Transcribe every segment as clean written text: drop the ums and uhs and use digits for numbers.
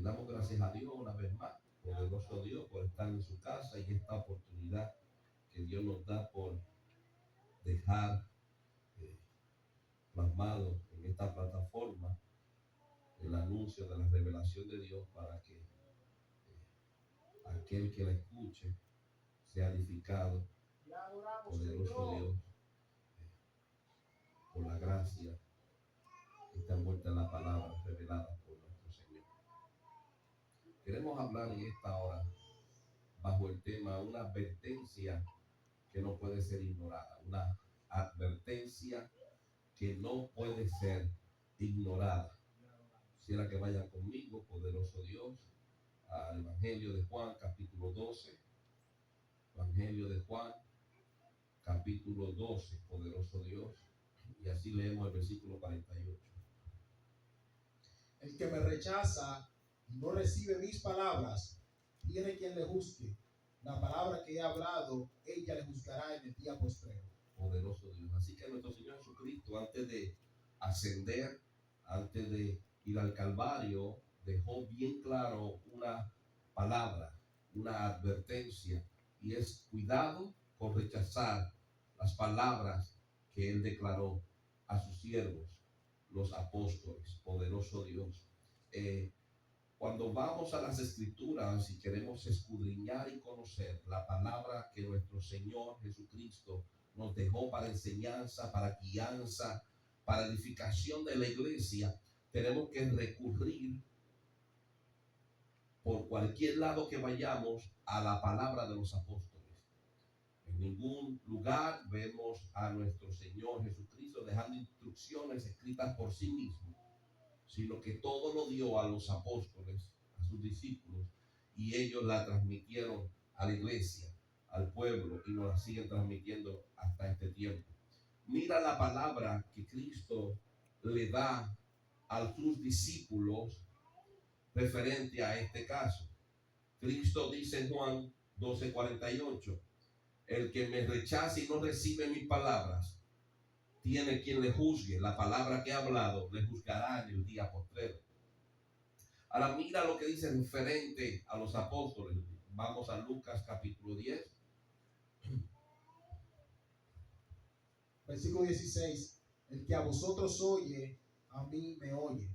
damos gracias a Dios una vez más, poderoso Dios, por estar en su casa y esta oportunidad que Dios nos da por dejar plasmado en esta plataforma el anuncio de la revelación de Dios para que aquel que la escuche sea edificado. Poderoso Dios, por la gracia que está envuelta en la palabra revelada por nuestro Señor. Queremos hablar en esta hora bajo el tema una advertencia que no puede ser ignorada, una advertencia que no puede ser ignorada. Quisiera que vayan conmigo, poderoso Dios, al Evangelio de Juan, capítulo 12. Evangelio de Juan, capítulo 12, poderoso Dios. Y así leemos el versículo 48. El que me rechaza y no recibe mis palabras, tiene quien le juzgue. La palabra que he hablado, ella le juzgará en el día postrero. Poderoso Dios. Así que nuestro Señor Jesucristo, antes de ascender, antes de ir al Calvario, dejó bien claro una palabra, una advertencia, y es cuidado con rechazar las palabras que Él declaró a sus siervos, los apóstoles. Poderoso Dios. Cuando vamos a las Escrituras y queremos escudriñar y conocer la palabra que nuestro Señor Jesucristo nos dejó para enseñanza, para guianza, para edificación de la iglesia, tenemos que recurrir por cualquier lado que vayamos a la palabra de los apóstoles. En ningún lugar vemos a nuestro Señor Jesucristo dejando instrucciones escritas por sí mismo, sino que todo lo dio a los apóstoles, a sus discípulos, y ellos la transmitieron a la iglesia, al pueblo, y nos la siguen transmitiendo hasta este tiempo. Mira la palabra que Cristo le da a sus discípulos referente a este caso. Cristo dice en Juan 12:48, el que me rechaza y no recibe mis palabras, tiene quien le juzgue. La palabra que he hablado le juzgará en el día postrero. Ahora mira lo que dice referente a los apóstoles. Vamos a Lucas capítulo 10. Versículo 16. El que a vosotros oye, a mí me oye.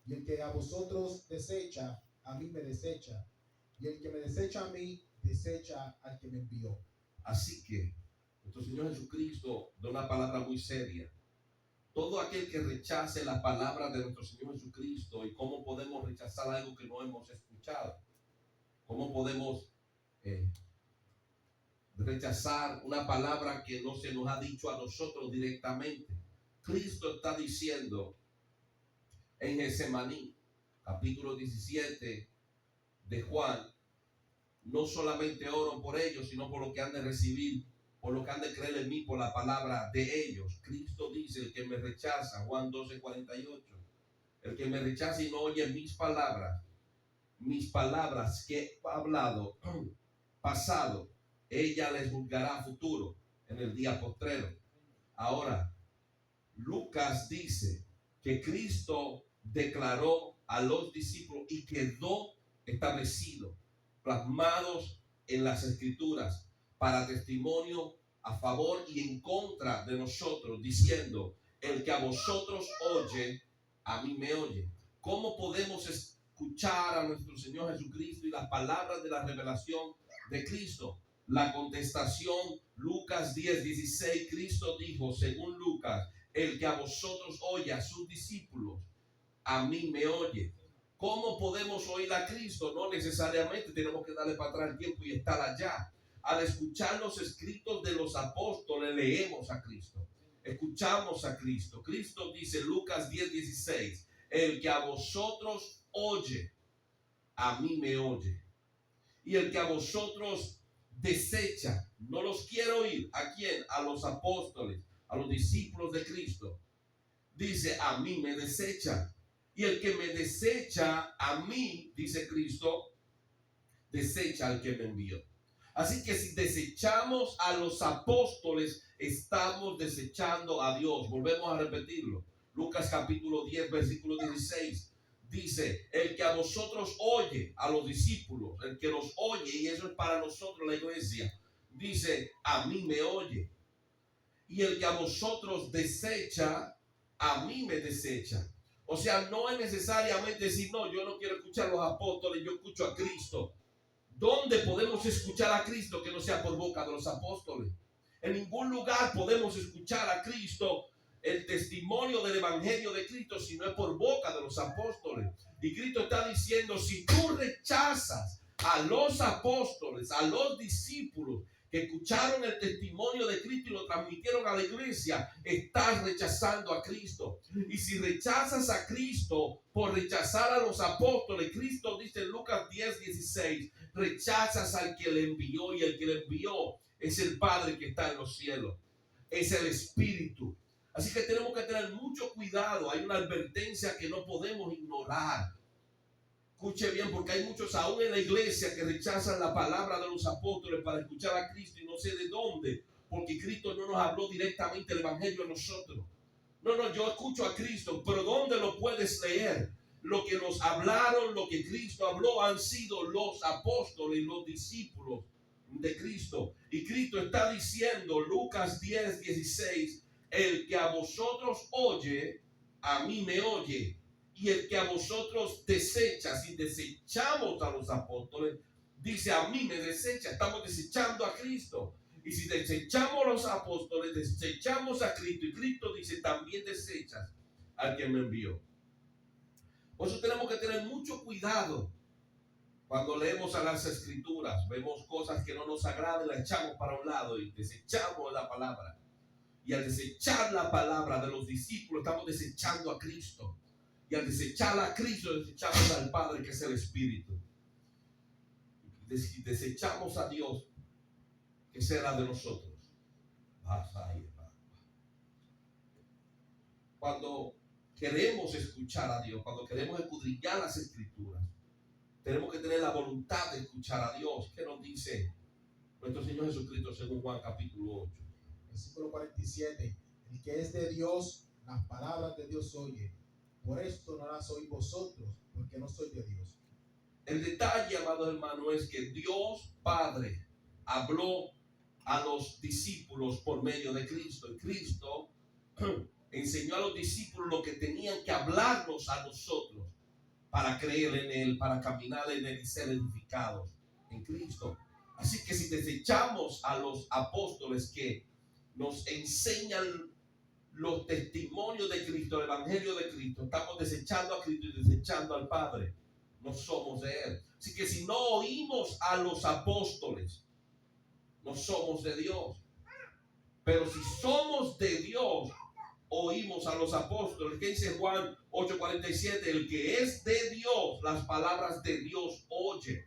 Y el que a vosotros desecha, a mí me desecha. Y el que me desecha a mí, desecha al que me envió. Así que nuestro Señor Jesucristo da una palabra muy seria. Todo aquel que rechace la palabra de nuestro Señor Jesucristo, y cómo podemos rechazar algo que no hemos escuchado, cómo podemos rechazar una palabra que no se nos ha dicho a nosotros directamente. Cristo está diciendo en Getsemaní, capítulo 17 de Juan, no solamente oro por ellos, sino por lo que han de recibir, por lo que han de creer en mí, por la palabra de ellos. Cristo dice, el que me rechaza, Juan 12:48, el que me rechaza y no oye mis palabras que he hablado, pasado, ella les juzgará futuro, en el día postrero. Ahora, Lucas dice que Cristo declaró a los discípulos y quedó establecido, plasmados en las Escrituras, para testimonio a favor y en contra de nosotros, diciendo, el que a vosotros oye, a mí me oye. ¿Cómo podemos escuchar a nuestro Señor Jesucristo y las palabras de la revelación de Cristo? La contestación, Lucas 10:16, Cristo dijo, según Lucas, el que a vosotros oye, a sus discípulos, a mí me oye. ¿Cómo podemos oír a Cristo? No necesariamente tenemos que darle para atrás el tiempo y estar allá. Al escuchar los escritos de los apóstoles, leemos a Cristo, escuchamos a Cristo. Cristo dice, Lucas 10:16, el que a vosotros oye, a mí me oye. Y el que a vosotros desecha, no los quiere oír. ¿A quién? A los apóstoles, a los discípulos de Cristo. Dice, a mí me desecha. Y el que me desecha a mí, dice Cristo, desecha al que me envió. Así que si desechamos a los apóstoles, estamos desechando a Dios. Volvemos a repetirlo. Lucas capítulo 10, versículo 16. dice, el que a vosotros oye, a los discípulos, el que los oye, y eso es para nosotros la iglesia, dice, a mí me oye. Y el que a vosotros desecha, a mí me desecha. O sea, no es necesariamente decir, no, yo no quiero escuchar a los apóstoles, yo escucho a Cristo. ¿Dónde podemos escuchar a Cristo que no sea por boca de los apóstoles? En ningún lugar podemos escuchar a Cristo, el testimonio del evangelio de Cristo, si no es por boca de los apóstoles. Y Cristo está diciendo, si tú rechazas a los apóstoles, a los discípulos que escucharon el testimonio de Cristo y lo transmitieron a la iglesia, estás rechazando a Cristo. Y si rechazas a Cristo por rechazar a los apóstoles, Cristo dice en Lucas 10:16, rechazas al que le envió, y el que le envió es el Padre que está en los cielos, es el Espíritu. Así que tenemos que tener mucho cuidado. Hay una advertencia que no podemos ignorar. Escuche bien, porque hay muchos aún en la iglesia que rechazan la palabra de los apóstoles para escuchar a Cristo, y no sé de dónde, porque Cristo no nos habló directamente el evangelio a nosotros. No, yo escucho a Cristo, pero ¿dónde lo puedes leer? Lo que nos hablaron, lo que Cristo habló, han sido los apóstoles, los discípulos de Cristo. Y Cristo está diciendo, Lucas 10:16, el que a vosotros oye, a mí me oye. Y el que a vosotros desecha, si desechamos a los apóstoles, dice, a mí me desecha. Estamos desechando a Cristo. Y si desechamos a los apóstoles, desechamos a Cristo. Y Cristo dice, también desechas al que me envió. Por eso tenemos que tener mucho cuidado cuando leemos a las escrituras. Vemos cosas que no nos agradan, las echamos para un lado y desechamos la palabra. Y al desechar la palabra de los discípulos, estamos desechando a Cristo. Y al desechar a Cristo, desechamos al Padre, que es el Espíritu. Desechamos a Dios, que será de nosotros. Cuando queremos escuchar a Dios, cuando queremos escudriñar las escrituras, tenemos que tener la voluntad de escuchar a Dios. ¿Qué nos dice nuestro Señor Jesucristo según Juan capítulo 8? Versículo 47. El que es de Dios, las palabras de Dios oye. Por esto no las oís vosotros, porque no soy de Dios. El detalle, amado hermano, es que Dios Padre habló a los discípulos por medio de Cristo. Y Cristo enseñó a los discípulos lo que tenían que hablarnos a nosotros para creer en Él, para caminar en Él y ser edificados en Cristo. Así que si desechamos a los apóstoles que nos enseñan los testimonios de Cristo, el evangelio de Cristo, estamos desechando a Cristo y desechando al Padre. No somos de Él. Así que si no oímos a los apóstoles, no somos de Dios. Pero si somos de Dios, oímos a los apóstoles. ¿Qué dice Juan 8:47? El que es de Dios, las palabras de Dios oye.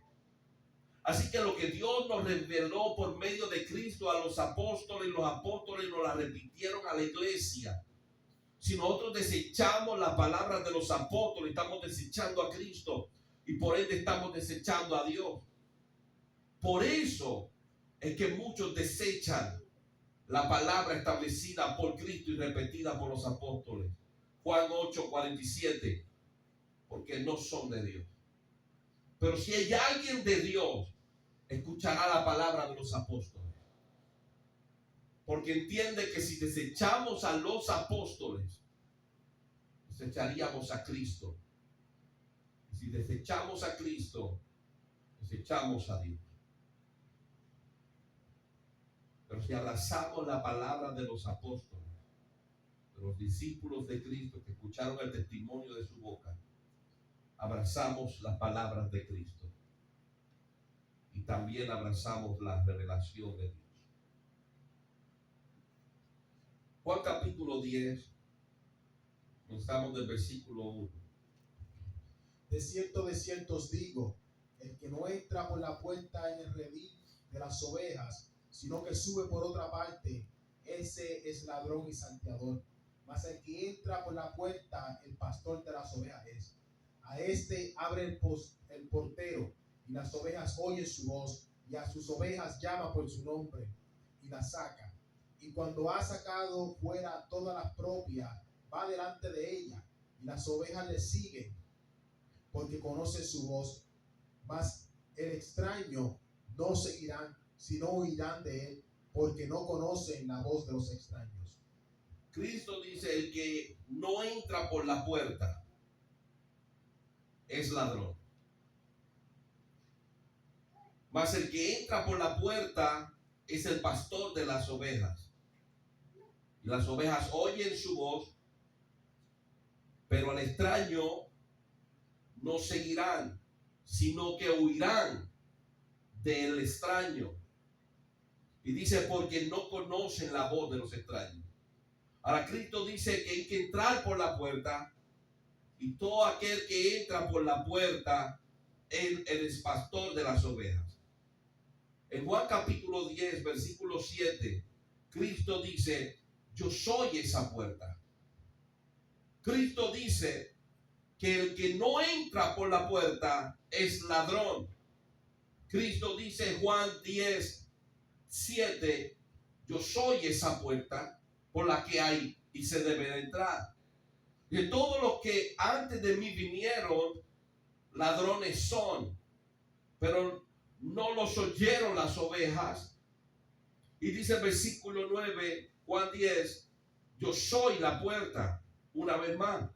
Así que lo que Dios nos reveló por medio de Cristo a los apóstoles nos la repitieron a la iglesia. Si nosotros desechamos la palabra de los apóstoles, estamos desechando a Cristo y por ende estamos desechando a Dios. Por eso es que muchos desechan la palabra establecida por Cristo y repetida por los apóstoles. Juan 8:47, porque no son de Dios. Pero si hay alguien de Dios, escuchará la palabra de los apóstoles. Porque entiende que si desechamos a los apóstoles, desecharíamos a Cristo. Y si desechamos a Cristo, desechamos a Dios. Pero si abrazamos la palabra de los apóstoles, de los discípulos de Cristo que escucharon el testimonio de su boca, abrazamos las palabras de Cristo. Y también abrazamos la revelación de Dios. Juan capítulo 10, comenzamos del versículo 1. De cierto os digo, el que no entra por la puerta en el redil de las ovejas, sino que sube por otra parte, ese es ladrón y salteador. Mas el que entra por la puerta, el pastor de las ovejas es. A este abre el portero, y las ovejas oyen su voz, y a sus ovejas llama por su nombre, y las saca. Y cuando ha sacado fuera todas las propias, va delante de ella, y las ovejas le siguen, porque conocen su voz, mas el extraño no seguirán, sino huirán de él, porque no conocen la voz de los extraños. Cristo dice, el que no entra por la puerta es ladrón. Mas el que entra por la puerta es el pastor de las ovejas. Y las ovejas oyen su voz, pero al extraño no seguirán, sino que huirán del extraño. Y dice, porque no conocen la voz de los extraños. Ahora Cristo dice que hay que entrar por la puerta, y todo aquel que entra por la puerta, él es pastor de las ovejas. En Juan capítulo 10, versículo 7, Cristo dice, yo soy esa puerta. Cristo dice que el que no entra por la puerta es ladrón. Cristo dice en Juan 10, 7, yo soy esa puerta por la que hay y se debe de entrar. De todos los que antes de mí vinieron, ladrones son, pero no los oyeron las ovejas. Y dice el versículo 9, Juan 10, yo soy la puerta, una vez más.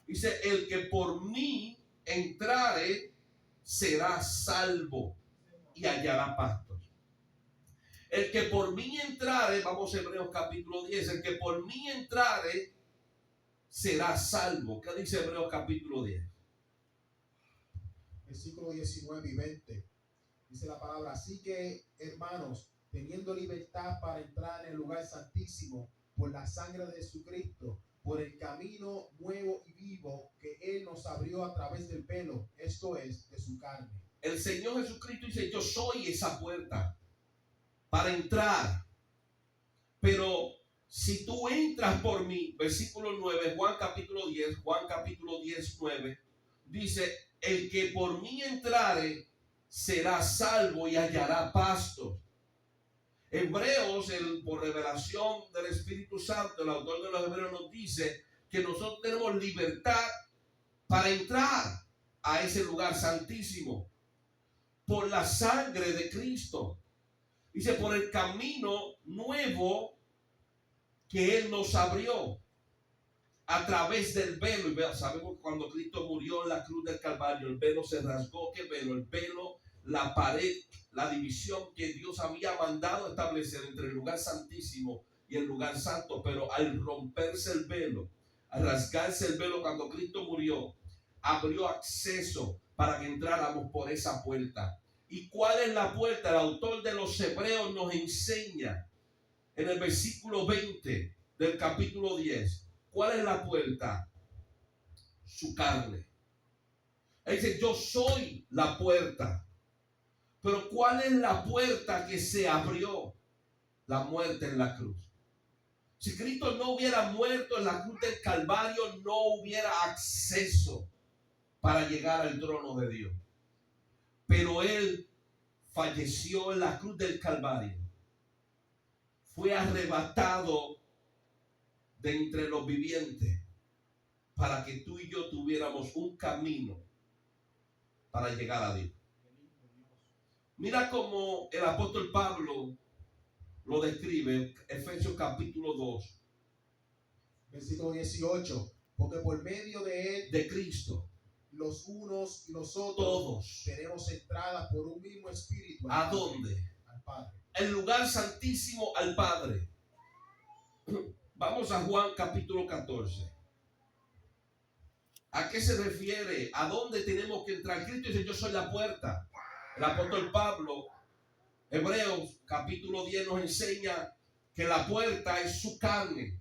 Dice, el que por mí entrare será salvo y hallará pastos. El que por mí entrare, vamos a Hebreos capítulo 10, el que por mí entrare será salvo. ¿Qué dice Hebreos capítulo 10? Versículo 19 y 20. Dice la palabra, así que, hermanos, teniendo libertad para entrar en el lugar santísimo por la sangre de Jesucristo, por el camino nuevo y vivo que Él nos abrió a través del velo, esto es, de su carne. El Señor Jesucristo dice, yo soy esa puerta para entrar. Pero si tú entras por mí, versículo 9, Juan capítulo 10, 9, dice, el que por mí entrare será salvo y hallará pastos. Hebreos, por revelación del Espíritu Santo, el autor de los Hebreos nos dice que nosotros tenemos libertad para entrar a ese lugar santísimo por la sangre de Cristo. Dice, por el camino nuevo que Él nos abrió a través del velo. Y sabemos que cuando Cristo murió en la cruz del Calvario, el velo se rasgó. ¿Qué velo? El velo, la pared, la división que Dios había mandado establecer entre el lugar santísimo y el lugar santo. Pero al romperse el velo, al rasgarse el velo cuando Cristo murió, abrió acceso para que entráramos por esa puerta. ¿Y cuál es la puerta? El autor de los Hebreos nos enseña en el versículo 20 del capítulo 10. ¿Cuál es la puerta? Su carne. Él dice, yo soy la puerta. Pero ¿cuál es la puerta que se abrió? La muerte en la cruz. Si Cristo no hubiera muerto en la cruz del Calvario, no hubiera acceso para llegar al trono de Dios. Pero Él falleció en la cruz del Calvario. Fue arrebatado de entre los vivientes para que tú y yo tuviéramos un camino para llegar a Dios. Mira cómo el apóstol Pablo lo describe, Efesios capítulo 2. Versículo 18, porque por medio de Él, de Cristo, los unos y los otros, todos tenemos entrada por un mismo espíritu. ¿A dónde? Al Padre. El lugar santísimo, al Padre. Vamos a Juan capítulo 14. ¿A qué se refiere? ¿A dónde tenemos que entrar? Cristo dice, yo soy la puerta. El apóstol Pablo, Hebreos capítulo 10 nos enseña que la puerta es su carne.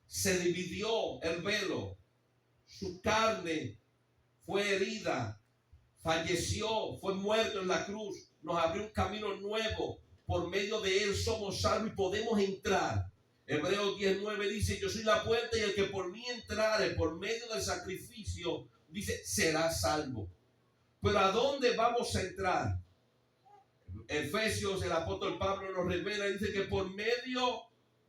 Se dividió el velo. Su carne fue herida, falleció, fue muerto en la cruz. Nos abrió un camino nuevo. Por medio de Él somos salvos y podemos entrar. Hebreos 10:9 dice, yo soy la puerta y el que por mí entrare por medio del sacrificio, dice, será salvo. Pero ¿a dónde vamos a entrar? Efesios, el apóstol Pablo nos revela, dice que por medio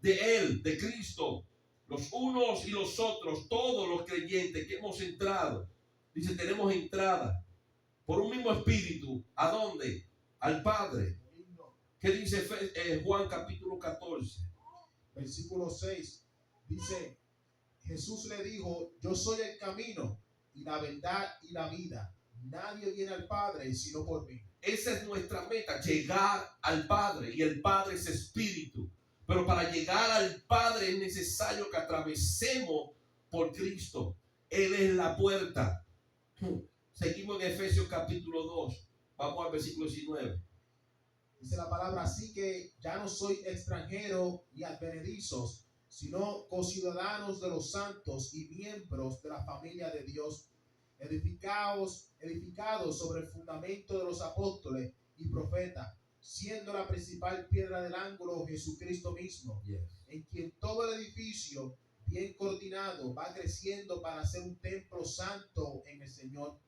de Él, de Cristo, Los unos y los otros, todos los creyentes que hemos entrado, dice, tenemos entrada por un mismo espíritu. ¿A dónde? Al Padre. ¿Qué dice Juan capítulo 14? Versículo 6 dice, Jesús le dijo, yo soy el camino y la verdad y la vida. Nadie viene al Padre sino por mí. Esa es nuestra meta, llegar al Padre, y el Padre es espíritu. Pero para llegar al Padre es necesario que atravesemos por Cristo. Él es la puerta. Seguimos en Efesios capítulo 2. Vamos al versículo 19. Dice la palabra, así que ya no soy extranjero ni advenedizos, sino conciudadanos de los santos y miembros de la familia de Dios, edificados sobre el fundamento de los apóstoles y profetas, siendo la principal piedra del ángulo Jesucristo mismo, en quien todo el edificio, bien coordinado, va creciendo para ser un templo santo en el Señor,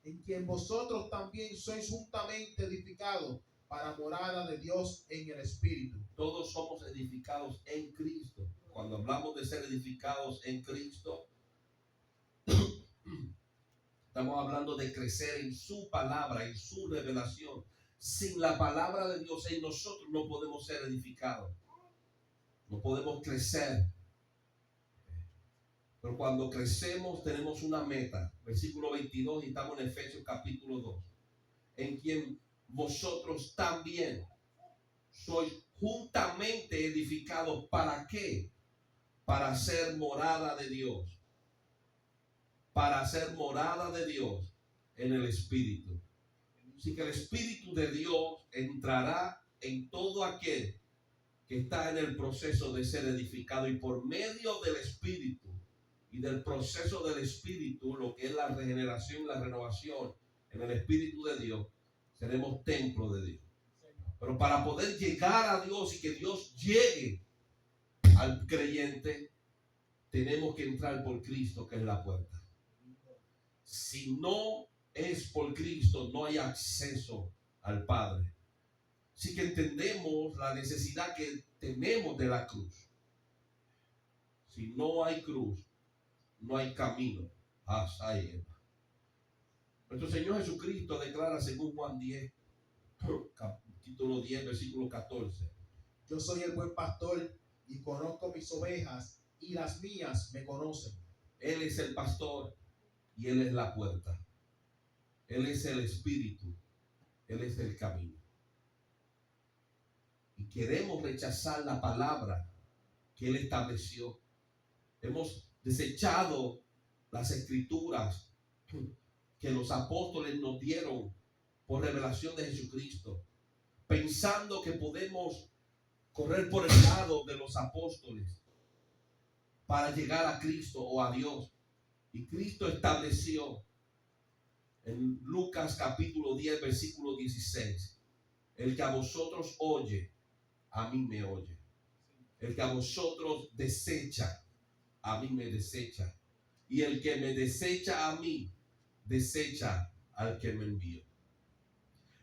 en quien vosotros también sois juntamente edificados para morada de Dios en el Espíritu. Todos somos edificados en Cristo. Cuando hablamos de ser edificados en Cristo, estamos hablando de crecer en su palabra, en su revelación. Sin la palabra de Dios en nosotros no podemos ser edificados. No podemos crecer. Pero cuando crecemos tenemos una meta. Versículo 22 y estamos en Efesios capítulo 2. En quien vosotros también sois juntamente edificados. ¿Para qué? Para ser morada de Dios. Para ser morada de Dios en el Espíritu. Así que el Espíritu de Dios entrará en todo aquel que está en el proceso de ser edificado, y por medio del Espíritu y del proceso del Espíritu, lo que es la regeneración y la renovación en el Espíritu de Dios, seremos templo de Dios. Pero para poder llegar a Dios y que Dios llegue al creyente, tenemos que entrar por Cristo, que es la puerta. Si no es por Cristo, no hay acceso al Padre. Así que entendemos la necesidad que tenemos de la cruz. Si no hay cruz, no hay camino hacia Él. Nuestro Señor Jesucristo declara según Juan 10, capítulo 10, versículo 14. Yo soy el buen pastor y conozco mis ovejas y las mías me conocen. Él es el pastor y Él es la puerta. Él es el Espíritu. Él es el camino. Y queremos rechazar la palabra que Él estableció. Hemos desechado las escrituras que los apóstoles nos dieron por revelación de Jesucristo, pensando que podemos correr por el lado de los apóstoles para llegar a Cristo o a Dios. Y Cristo estableció en Lucas capítulo 10, versículo 16, el que a vosotros oye, a mí me oye. El que a vosotros desecha, a mí me desecha. Y el que me desecha a mí, desecha al que me envió.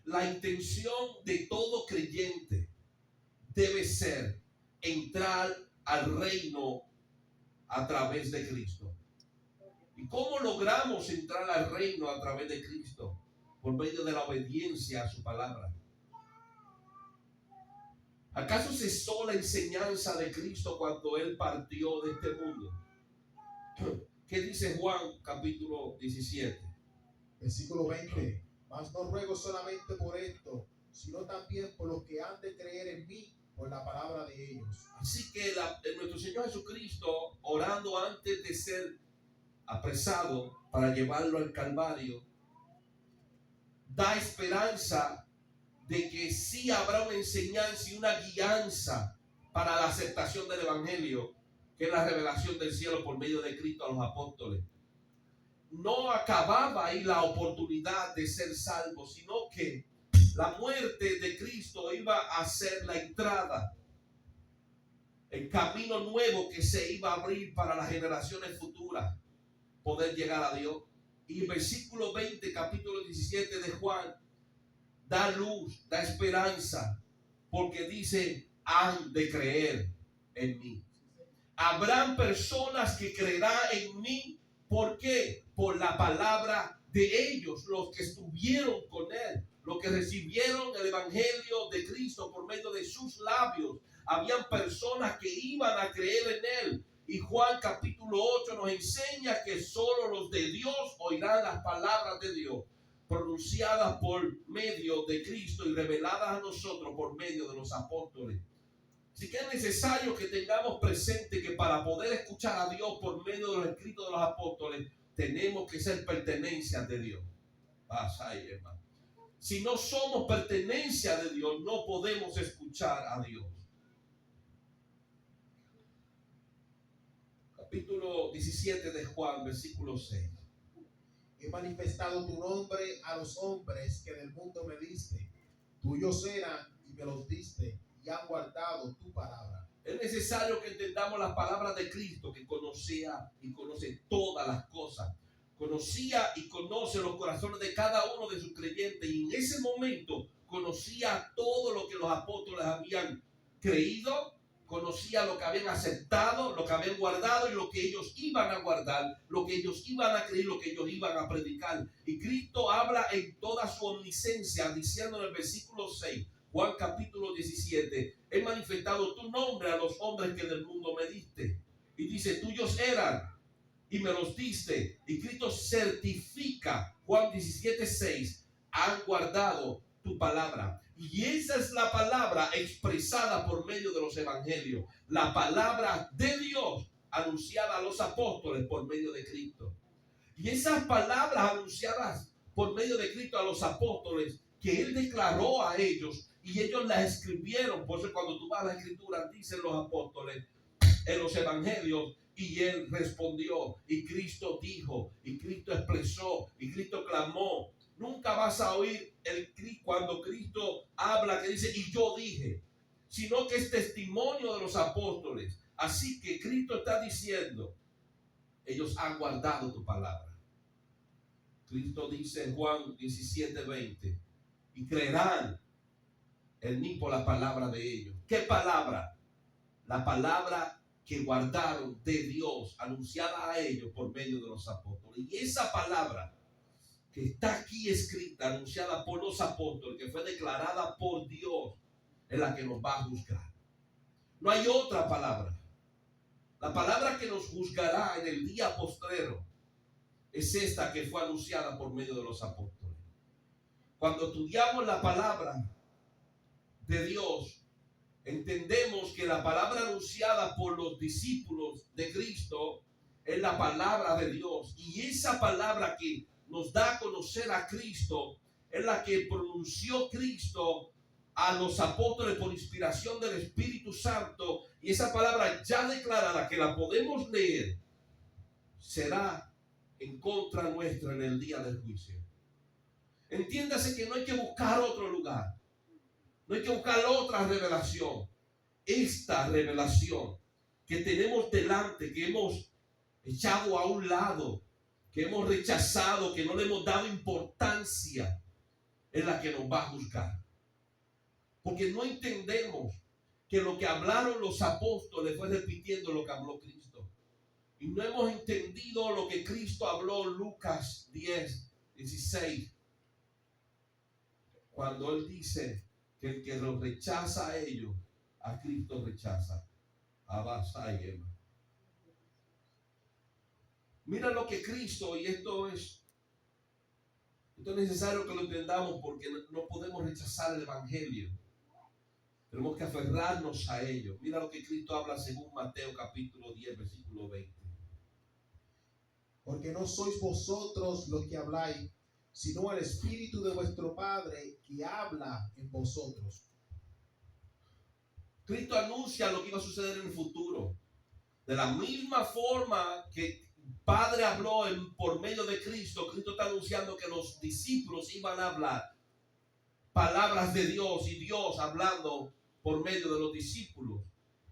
La intención de todo creyente debe ser entrar al reino a través de Cristo. ¿Y cómo logramos entrar al reino a través de Cristo? Por medio de la obediencia a su palabra. ¿Acaso cesó la enseñanza de Cristo cuando Él partió de este mundo? ¿Qué dice Juan capítulo 17? Versículo 20. Mas no ruego solamente por esto, sino también por los que han de creer en mí por la palabra de ellos. Así que nuestro Señor Jesucristo, orando antes de ser apresado para llevarlo al Calvario, da esperanza de que sí habrá una enseñanza y una guianza para la aceptación del Evangelio, que es la revelación del cielo por medio de Cristo a los apóstoles. No acababa ahí la oportunidad de ser salvo, sino que la muerte de Cristo iba a ser la entrada, el camino nuevo que se iba a abrir para las generaciones futuras, poder llegar a Dios. Y el versículo 20, capítulo 17 de Juan, da luz, da esperanza, porque dice, han de creer en mí. Habrán personas que creerán en mí. ¿Por qué? Por la palabra de ellos, los que estuvieron con él, los que recibieron el evangelio de Cristo por medio de sus labios. Habían personas que iban a creer en él. Y Juan capítulo 8 nos enseña que solo los de Dios oirán las palabras de Dios, pronunciadas por medio de Cristo y reveladas a nosotros por medio de los apóstoles. Así que es necesario que tengamos presente que para poder escuchar a Dios por medio de los escritos de los apóstoles, tenemos que ser pertenencia de Dios. Si no somos pertenencia de Dios, no podemos escuchar a Dios. Capítulo 17 de Juan, versículo 6. He manifestado tu nombre a los hombres que del mundo me diste. Tuyos eran y me los diste, y han guardado tu palabra. Es necesario que entendamos las palabras de Cristo, que conocía y conoce todas las cosas. Conocía y conoce los corazones de cada uno de sus creyentes, y en ese momento conocía todo lo que los apóstoles habían creído, conocía lo que habían aceptado, lo que habían guardado y lo que ellos iban a guardar, lo que ellos iban a creer, lo que ellos iban a predicar. Y Cristo habla en toda su omnisciencia, diciendo en el versículo 6, Juan capítulo 17, he manifestado tu nombre a los hombres que del mundo me diste. Y dice, tuyos eran y me los diste. Y Cristo certifica, Juan 17, 6, han guardado tu palabra. Y esa es la palabra expresada por medio de los evangelios. La palabra de Dios anunciada a los apóstoles por medio de Cristo. Y esas palabras anunciadas por medio de Cristo a los apóstoles, que Él declaró a ellos y ellos las escribieron. Por eso cuando tú vas a la escritura, dicen los apóstoles en los evangelios, y Él respondió, y Cristo dijo, y Cristo expresó, y Cristo clamó. Nunca vas a oír cuando Cristo habla que dice, y yo dije, sino que es testimonio de los apóstoles. Así que Cristo está diciendo, ellos han guardado tu palabra. Cristo dice en Juan 17, 20, y creerán en mí por la palabra de ellos. ¿Qué palabra? La palabra que guardaron de Dios, anunciada a ellos por medio de los apóstoles. Y esa palabra que está aquí escrita, anunciada por los apóstoles, que fue declarada por Dios, es la que nos va a juzgar. No hay otra palabra. La palabra que nos juzgará en el día postrero es esta que fue anunciada por medio de los apóstoles. Cuando estudiamos la palabra de Dios, entendemos que la palabra anunciada por los discípulos de Cristo es la palabra de Dios. Y esa palabra que nos da a conocer a Cristo es la que pronunció Cristo a los apóstoles por inspiración del Espíritu Santo. Y esa palabra ya declarada, que la podemos leer, será en contra nuestra en el día del juicio. Entiéndase que no hay que buscar otro lugar. No hay que buscar otra revelación. Esta revelación que tenemos delante, que hemos echado a un lado, que hemos rechazado, que no le hemos dado importancia, es la que nos va a juzgar. Porque no entendemos que lo que hablaron los apóstoles fue repitiendo lo que habló Cristo. Y no hemos entendido lo que Cristo habló en Lucas 10, 16. Cuando Él dice que el que los rechaza a ellos, a Cristo rechaza. Mira lo que Cristo, y esto es necesario que lo entendamos, porque no podemos rechazar el evangelio. Tenemos que aferrarnos a ello. Mira lo que Cristo habla según Mateo capítulo 10, versículo 20. Porque no sois vosotros los que habláis, sino el Espíritu de vuestro Padre que habla en vosotros. Cristo anuncia lo que iba a suceder en el futuro. De la misma forma que el Padre habló por medio de Cristo, Cristo está anunciando que los discípulos iban a hablar palabras de Dios, y Dios hablando por medio de los discípulos.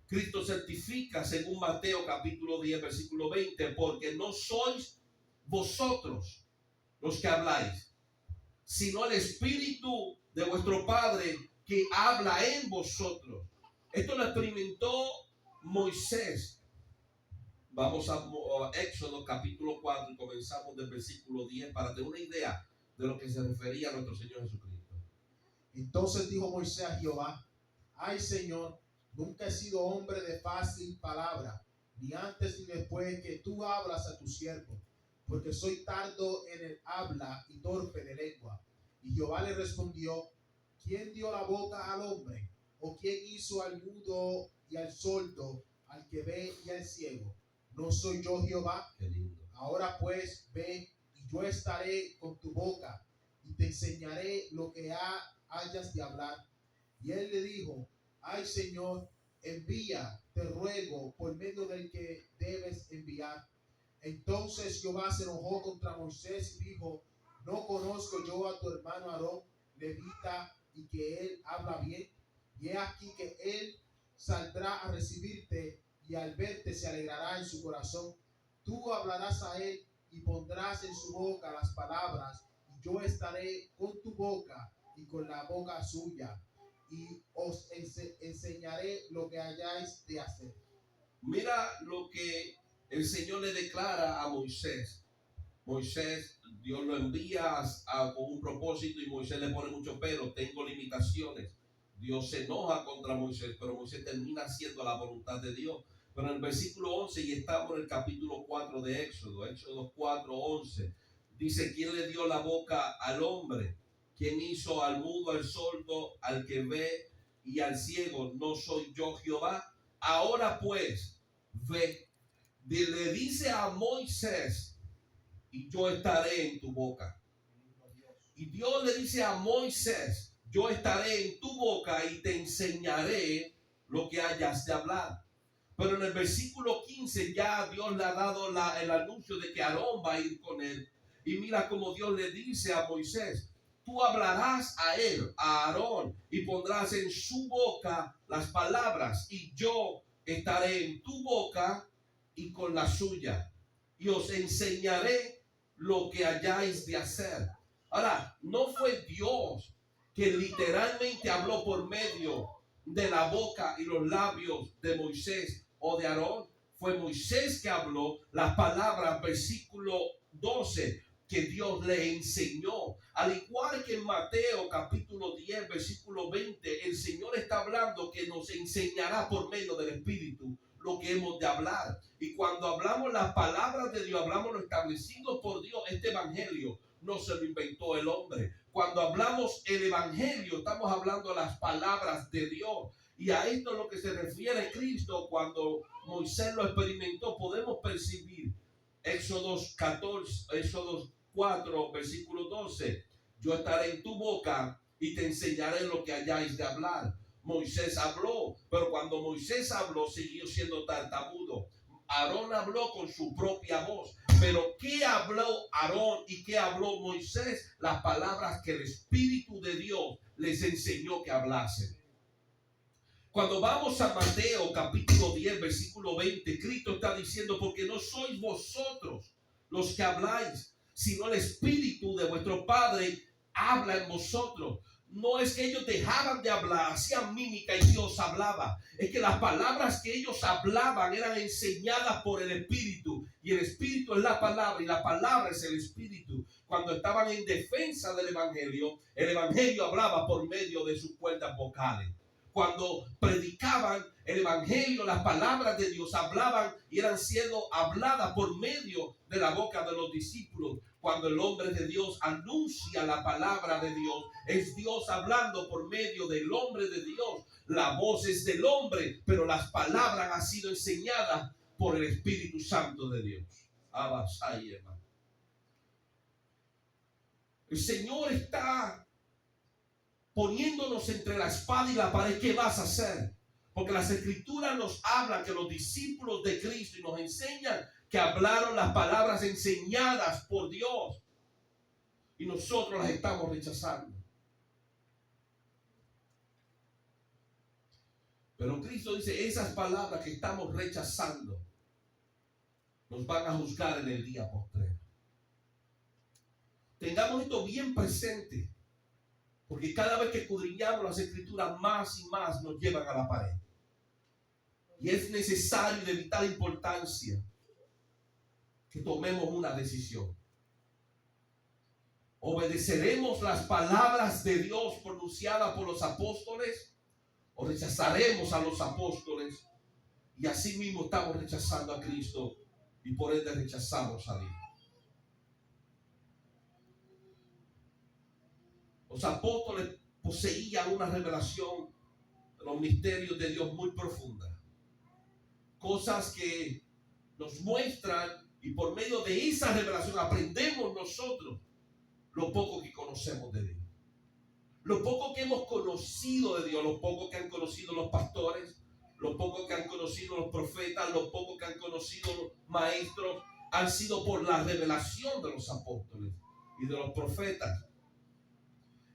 Cristo certifica según Mateo capítulo 10 versículo 20, porque no sois vosotros los que habláis, sino el Espíritu de vuestro Padre que habla en vosotros. Esto lo experimentó Moisés Vamos a Éxodo capítulo 4 y comenzamos del versículo 10 para tener una idea de lo que se refería a nuestro Señor Jesucristo. Entonces dijo Moisés a Jehová: ay, Señor, nunca he sido hombre de fácil palabra, ni antes ni después que tú hablas a tu siervo, porque soy tardo en el habla y torpe de lengua. Y Jehová le respondió: ¿quién dio la boca al hombre? ¿O quién hizo al mudo y al sordo, al que ve y al ciego? ¿No soy yo Jehová? Qué lindo. Ahora pues ve, y yo estaré con tu boca, y te enseñaré lo que hayas de hablar. Y él le dijo: ay, Señor, envía, te ruego, por medio del que debes enviar. Entonces Jehová se enojó contra Moisés y dijo: ¿no conozco yo a tu hermano Aarón, levita, y que él habla bien? Y he aquí que él saldrá a recibirte, y al verte se alegrará en su corazón. Tú hablarás a él y pondrás en su boca las palabras, y yo estaré con tu boca y con la boca suya, y os enseñaré lo que hayáis de hacer. Mira lo que el Señor le declara a Moisés. Moisés, Dios lo envía con un propósito y Moisés le pone mucho pero, tengo limitaciones. Dios se enoja contra Moisés, pero Moisés termina haciendo la voluntad de Dios. Pero en el versículo 11, y estamos en el capítulo 4 de Éxodo, Éxodo 4, 11, dice: ¿quién le dio la boca al hombre? ¿Quién hizo al mudo, al sordo, al que ve y al ciego? ¿No soy yo Jehová? Ahora pues, ve, le dice a Moisés: y yo estaré en tu boca. Y Dios le dice a Moisés: yo estaré en tu boca y te enseñaré lo que hayas de hablar. Pero en el versículo 15 ya Dios le ha dado el anuncio de que Aarón va a ir con él. Y mira cómo Dios le dice a Moisés: tú hablarás a él, a Aarón, y pondrás en su boca las palabras, y yo estaré en tu boca y con la suya, y os enseñaré lo que hayáis de hacer. Ahora, no fue Dios que literalmente habló por medio de la boca y los labios de Moisés o de Aarón. Fue Moisés que habló las palabras, versículo 12, que Dios le enseñó. Al igual que en Mateo capítulo 10, versículo 20, el Señor está hablando que nos enseñará por medio del Espíritu lo que hemos de hablar. Y cuando hablamos las palabras de Dios, hablamos lo establecido por Dios. Este evangelio no se lo inventó el hombre. Cuando hablamos el evangelio, estamos hablando las palabras de Dios. Y a esto es lo que se refiere Cristo cuando Moisés lo experimentó. Podemos percibir Éxodo 4, versículo 12. Yo estaré en tu boca y te enseñaré lo que hayáis de hablar. Moisés habló, pero cuando Moisés habló, siguió siendo tartamudo. Aarón habló con su propia voz. Pero ¿qué habló Aarón y qué habló Moisés? Las palabras que el Espíritu de Dios les enseñó que hablasen. Cuando vamos a Mateo capítulo 10, versículo 20, Cristo está diciendo: porque no sois vosotros los que habláis, sino el Espíritu de vuestro Padre habla en vosotros. No es que ellos dejaban de hablar, hacían mímica y Dios hablaba. Es que las palabras que ellos hablaban eran enseñadas por el Espíritu. Y el Espíritu es la palabra y la palabra es el Espíritu. Cuando estaban en defensa del Evangelio, el Evangelio hablaba por medio de sus cuerdas vocales. Cuando predicaban el evangelio, las palabras de Dios hablaban y eran siendo habladas por medio de la boca de los discípulos. Cuando el hombre de Dios anuncia la palabra de Dios, es Dios hablando por medio del hombre de Dios. La voz es del hombre, pero las palabras han sido enseñadas por el Espíritu Santo de Dios. El Señor está poniéndonos entre la espada y la pared. ¿Qué vas a hacer? Porque las Escrituras nos hablan que los discípulos de Cristo y nos enseñan que hablaron las palabras enseñadas por Dios y nosotros las estamos rechazando. Pero Cristo dice: esas palabras que estamos rechazando nos van a juzgar en el día postrero. Tengamos esto bien presente, porque cada vez que escudriñamos las Escrituras, más y más nos llevan a la pared. Y es necesario y de vital importancia que tomemos una decisión. ¿Obedeceremos las palabras de Dios pronunciadas por los apóstoles o rechazaremos a los apóstoles y así mismo estamos rechazando a Cristo y por ende rechazamos a Dios? Los apóstoles poseían una revelación de los misterios de Dios muy profunda. Cosas que nos muestran y por medio de esa revelación aprendemos nosotros lo poco que conocemos de Dios. Lo poco que hemos conocido de Dios, lo poco que han conocido los pastores, lo poco que han conocido los profetas, lo poco que han conocido los maestros, han sido por la revelación de los apóstoles y de los profetas.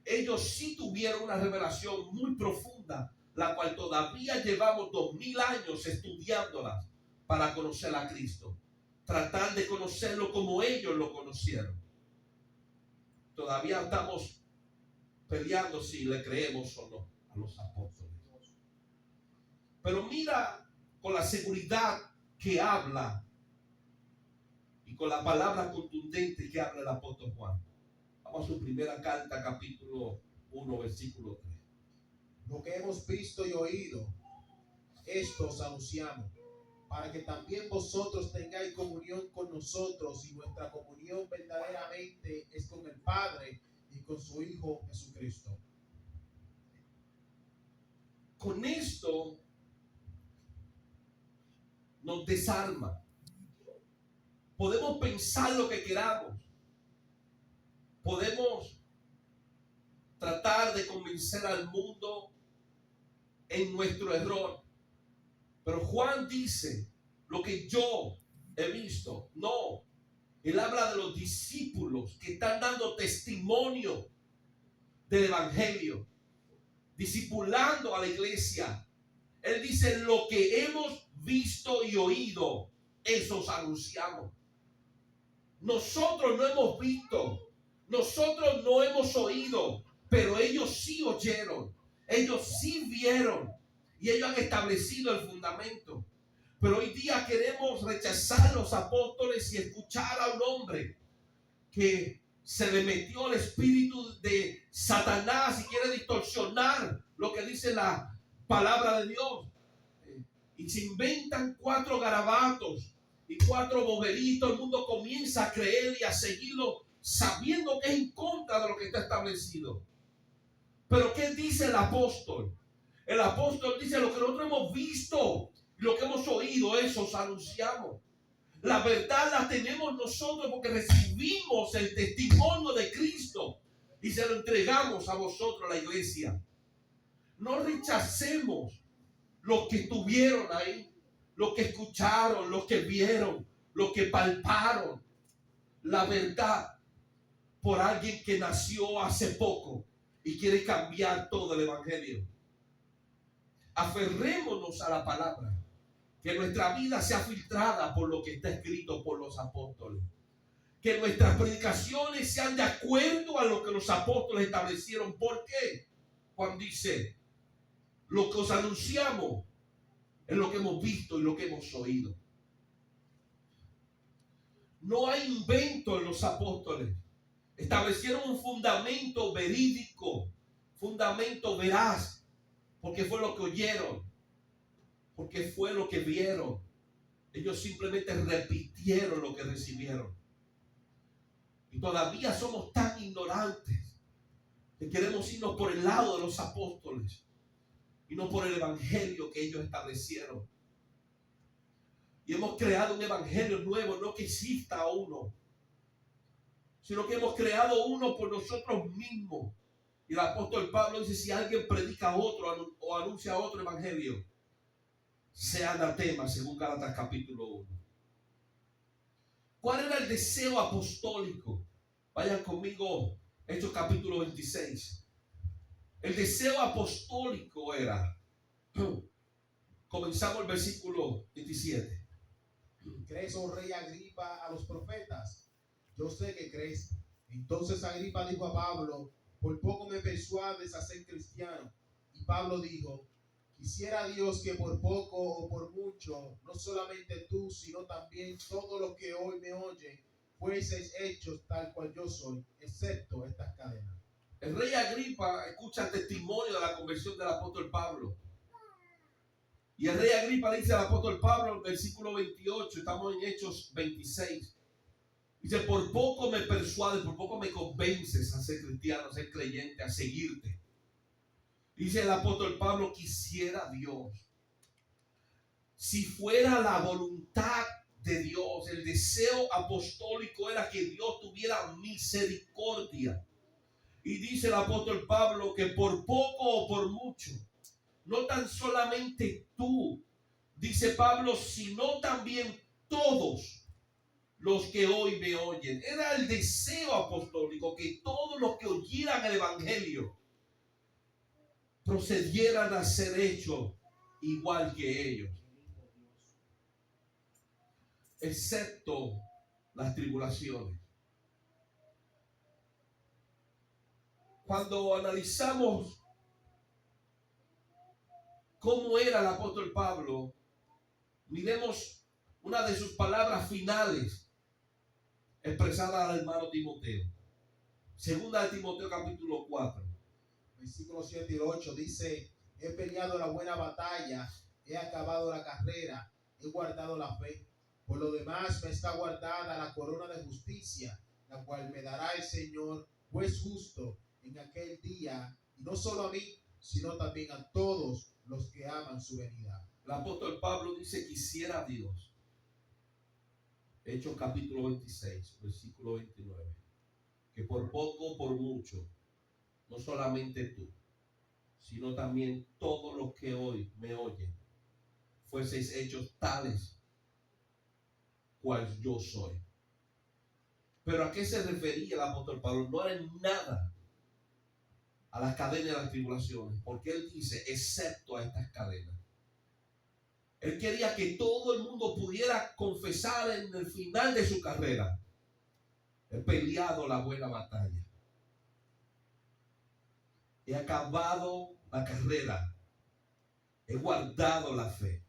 Ellos sí tuvieron una revelación muy profunda, la cual todavía llevamos 2000 años estudiándola para conocer a Cristo. Tratar de conocerlo como ellos lo conocieron. Todavía estamos peleando si le creemos o no a los apóstoles. Pero mira con la seguridad que habla y con la palabra contundente que habla el apóstol Juan. Vamos a su primera carta, capítulo 1, versículo 3. Lo que hemos visto y oído, esto os anunciamos, para que también vosotros tengáis comunión con nosotros, y nuestra comunión verdaderamente es con el Padre y con su Hijo Jesucristo. Con esto nos desarma. Podemos pensar lo que queramos. Podemos tratar de convencer al mundo en nuestro error. Pero Juan dice lo que yo he visto. No. Él habla de los discípulos que están dando testimonio del evangelio, discipulando a la iglesia. Él dice lo que hemos visto y oído, eso os anunciamos. Nosotros no hemos visto, nosotros no hemos oído, pero ellos sí oyeron, ellos sí vieron y ellos han establecido el fundamento. Pero hoy día queremos rechazar a los apóstoles y escuchar a un hombre que se le metió el espíritu de Satanás y quiere distorsionar lo que dice la palabra de Dios. Y se inventan 4 garabatos y 4 boberitos. El mundo comienza a creer y a seguirlo sabiendo que es en contra de lo que está establecido. Pero ¿qué dice el apóstol? El apóstol dice lo que nosotros hemos visto, lo que hemos oído, eso os anunciamos. La verdad la tenemos nosotros porque recibimos el testimonio de Cristo y se lo entregamos a vosotros, la iglesia. No rechacemos los que estuvieron ahí, los que escucharon, los que vieron, los que palparon la verdad por alguien que nació hace poco y quiere cambiar todo el evangelio. Aferrémonos a la palabra. Que nuestra vida sea filtrada por lo que está escrito por los apóstoles. Que nuestras predicaciones sean de acuerdo a lo que los apóstoles establecieron. ¿Por qué? Juan dice, lo que os anunciamos es lo que hemos visto y lo que hemos oído. No hay invento en los apóstoles. Establecieron un fundamento verídico, fundamento veraz, porque fue lo que oyeron. Porque fue lo que vieron. Ellos simplemente repitieron lo que recibieron. Y todavía somos tan ignorantes que queremos irnos por el lado de los apóstoles y no por el evangelio que ellos establecieron. Y hemos creado un evangelio nuevo, no que exista uno, sino que hemos creado uno por nosotros mismos. Y el apóstol Pablo dice, si alguien predica otro o anuncia otro evangelio, sea anatema, según Gálatas capítulo 1. ¿Cuál era el deseo apostólico? Vayan conmigo, Hechos capítulo 26. El deseo apostólico era, comenzamos el versículo 27. ¿Crees, oh rey Agripa, a los profetas? Yo sé que crees. Entonces Agripa dijo a Pablo, por poco me persuades a ser cristiano. Y Pablo dijo, Quisiera Dios que por poco o por mucho, no solamente tú, sino también todos los que hoy me oyen, fueseis hechos tal cual yo soy, excepto estas cadenas. El rey Agripa escucha el testimonio de la conversión del apóstol Pablo. Y el rey Agripa dice al apóstol Pablo en el versículo 28, estamos en Hechos 26. Dice, por poco me persuades, por poco me convences a ser cristiano, a ser creyente, a seguirte. Dice el apóstol Pablo, quisiera Dios, si fuera la voluntad de Dios, el deseo apostólico era que Dios tuviera misericordia. Y dice el apóstol Pablo que por poco o por mucho, no tan solamente tú, dice Pablo, sino también todos los que hoy me oyen. Era el deseo apostólico que todos los que oyeran el evangelio procedieran a ser hechos igual que ellos, excepto las tribulaciones. Cuando analizamos cómo era el apóstol Pablo, miremos una de sus palabras finales expresada al hermano Timoteo. Segunda de Timoteo capítulo 4. Versículos 7 y 8 dice, he peleado la buena batalla, he acabado la carrera, he guardado la fe. Por lo demás me está guardada la corona de justicia, la cual me dará el Señor, juez justo, en aquel día, y no solo a mí, sino también a todos los que aman su venida. El apóstol Pablo dice, quisiera Dios. Hechos capítulo 26, versículo 29. Que por poco o por mucho, no solamente tú, sino también todos los que hoy me oyen, fueseis hechos tales cual yo soy. Pero ¿a qué se refería el apóstol Pablo? No era en nada a las cadenas de las tribulaciones, porque él dice, excepto a estas cadenas. Él quería que todo el mundo pudiera confesar en el final de su carrera, he peleado la buena batalla, he acabado la carrera, he guardado la fe.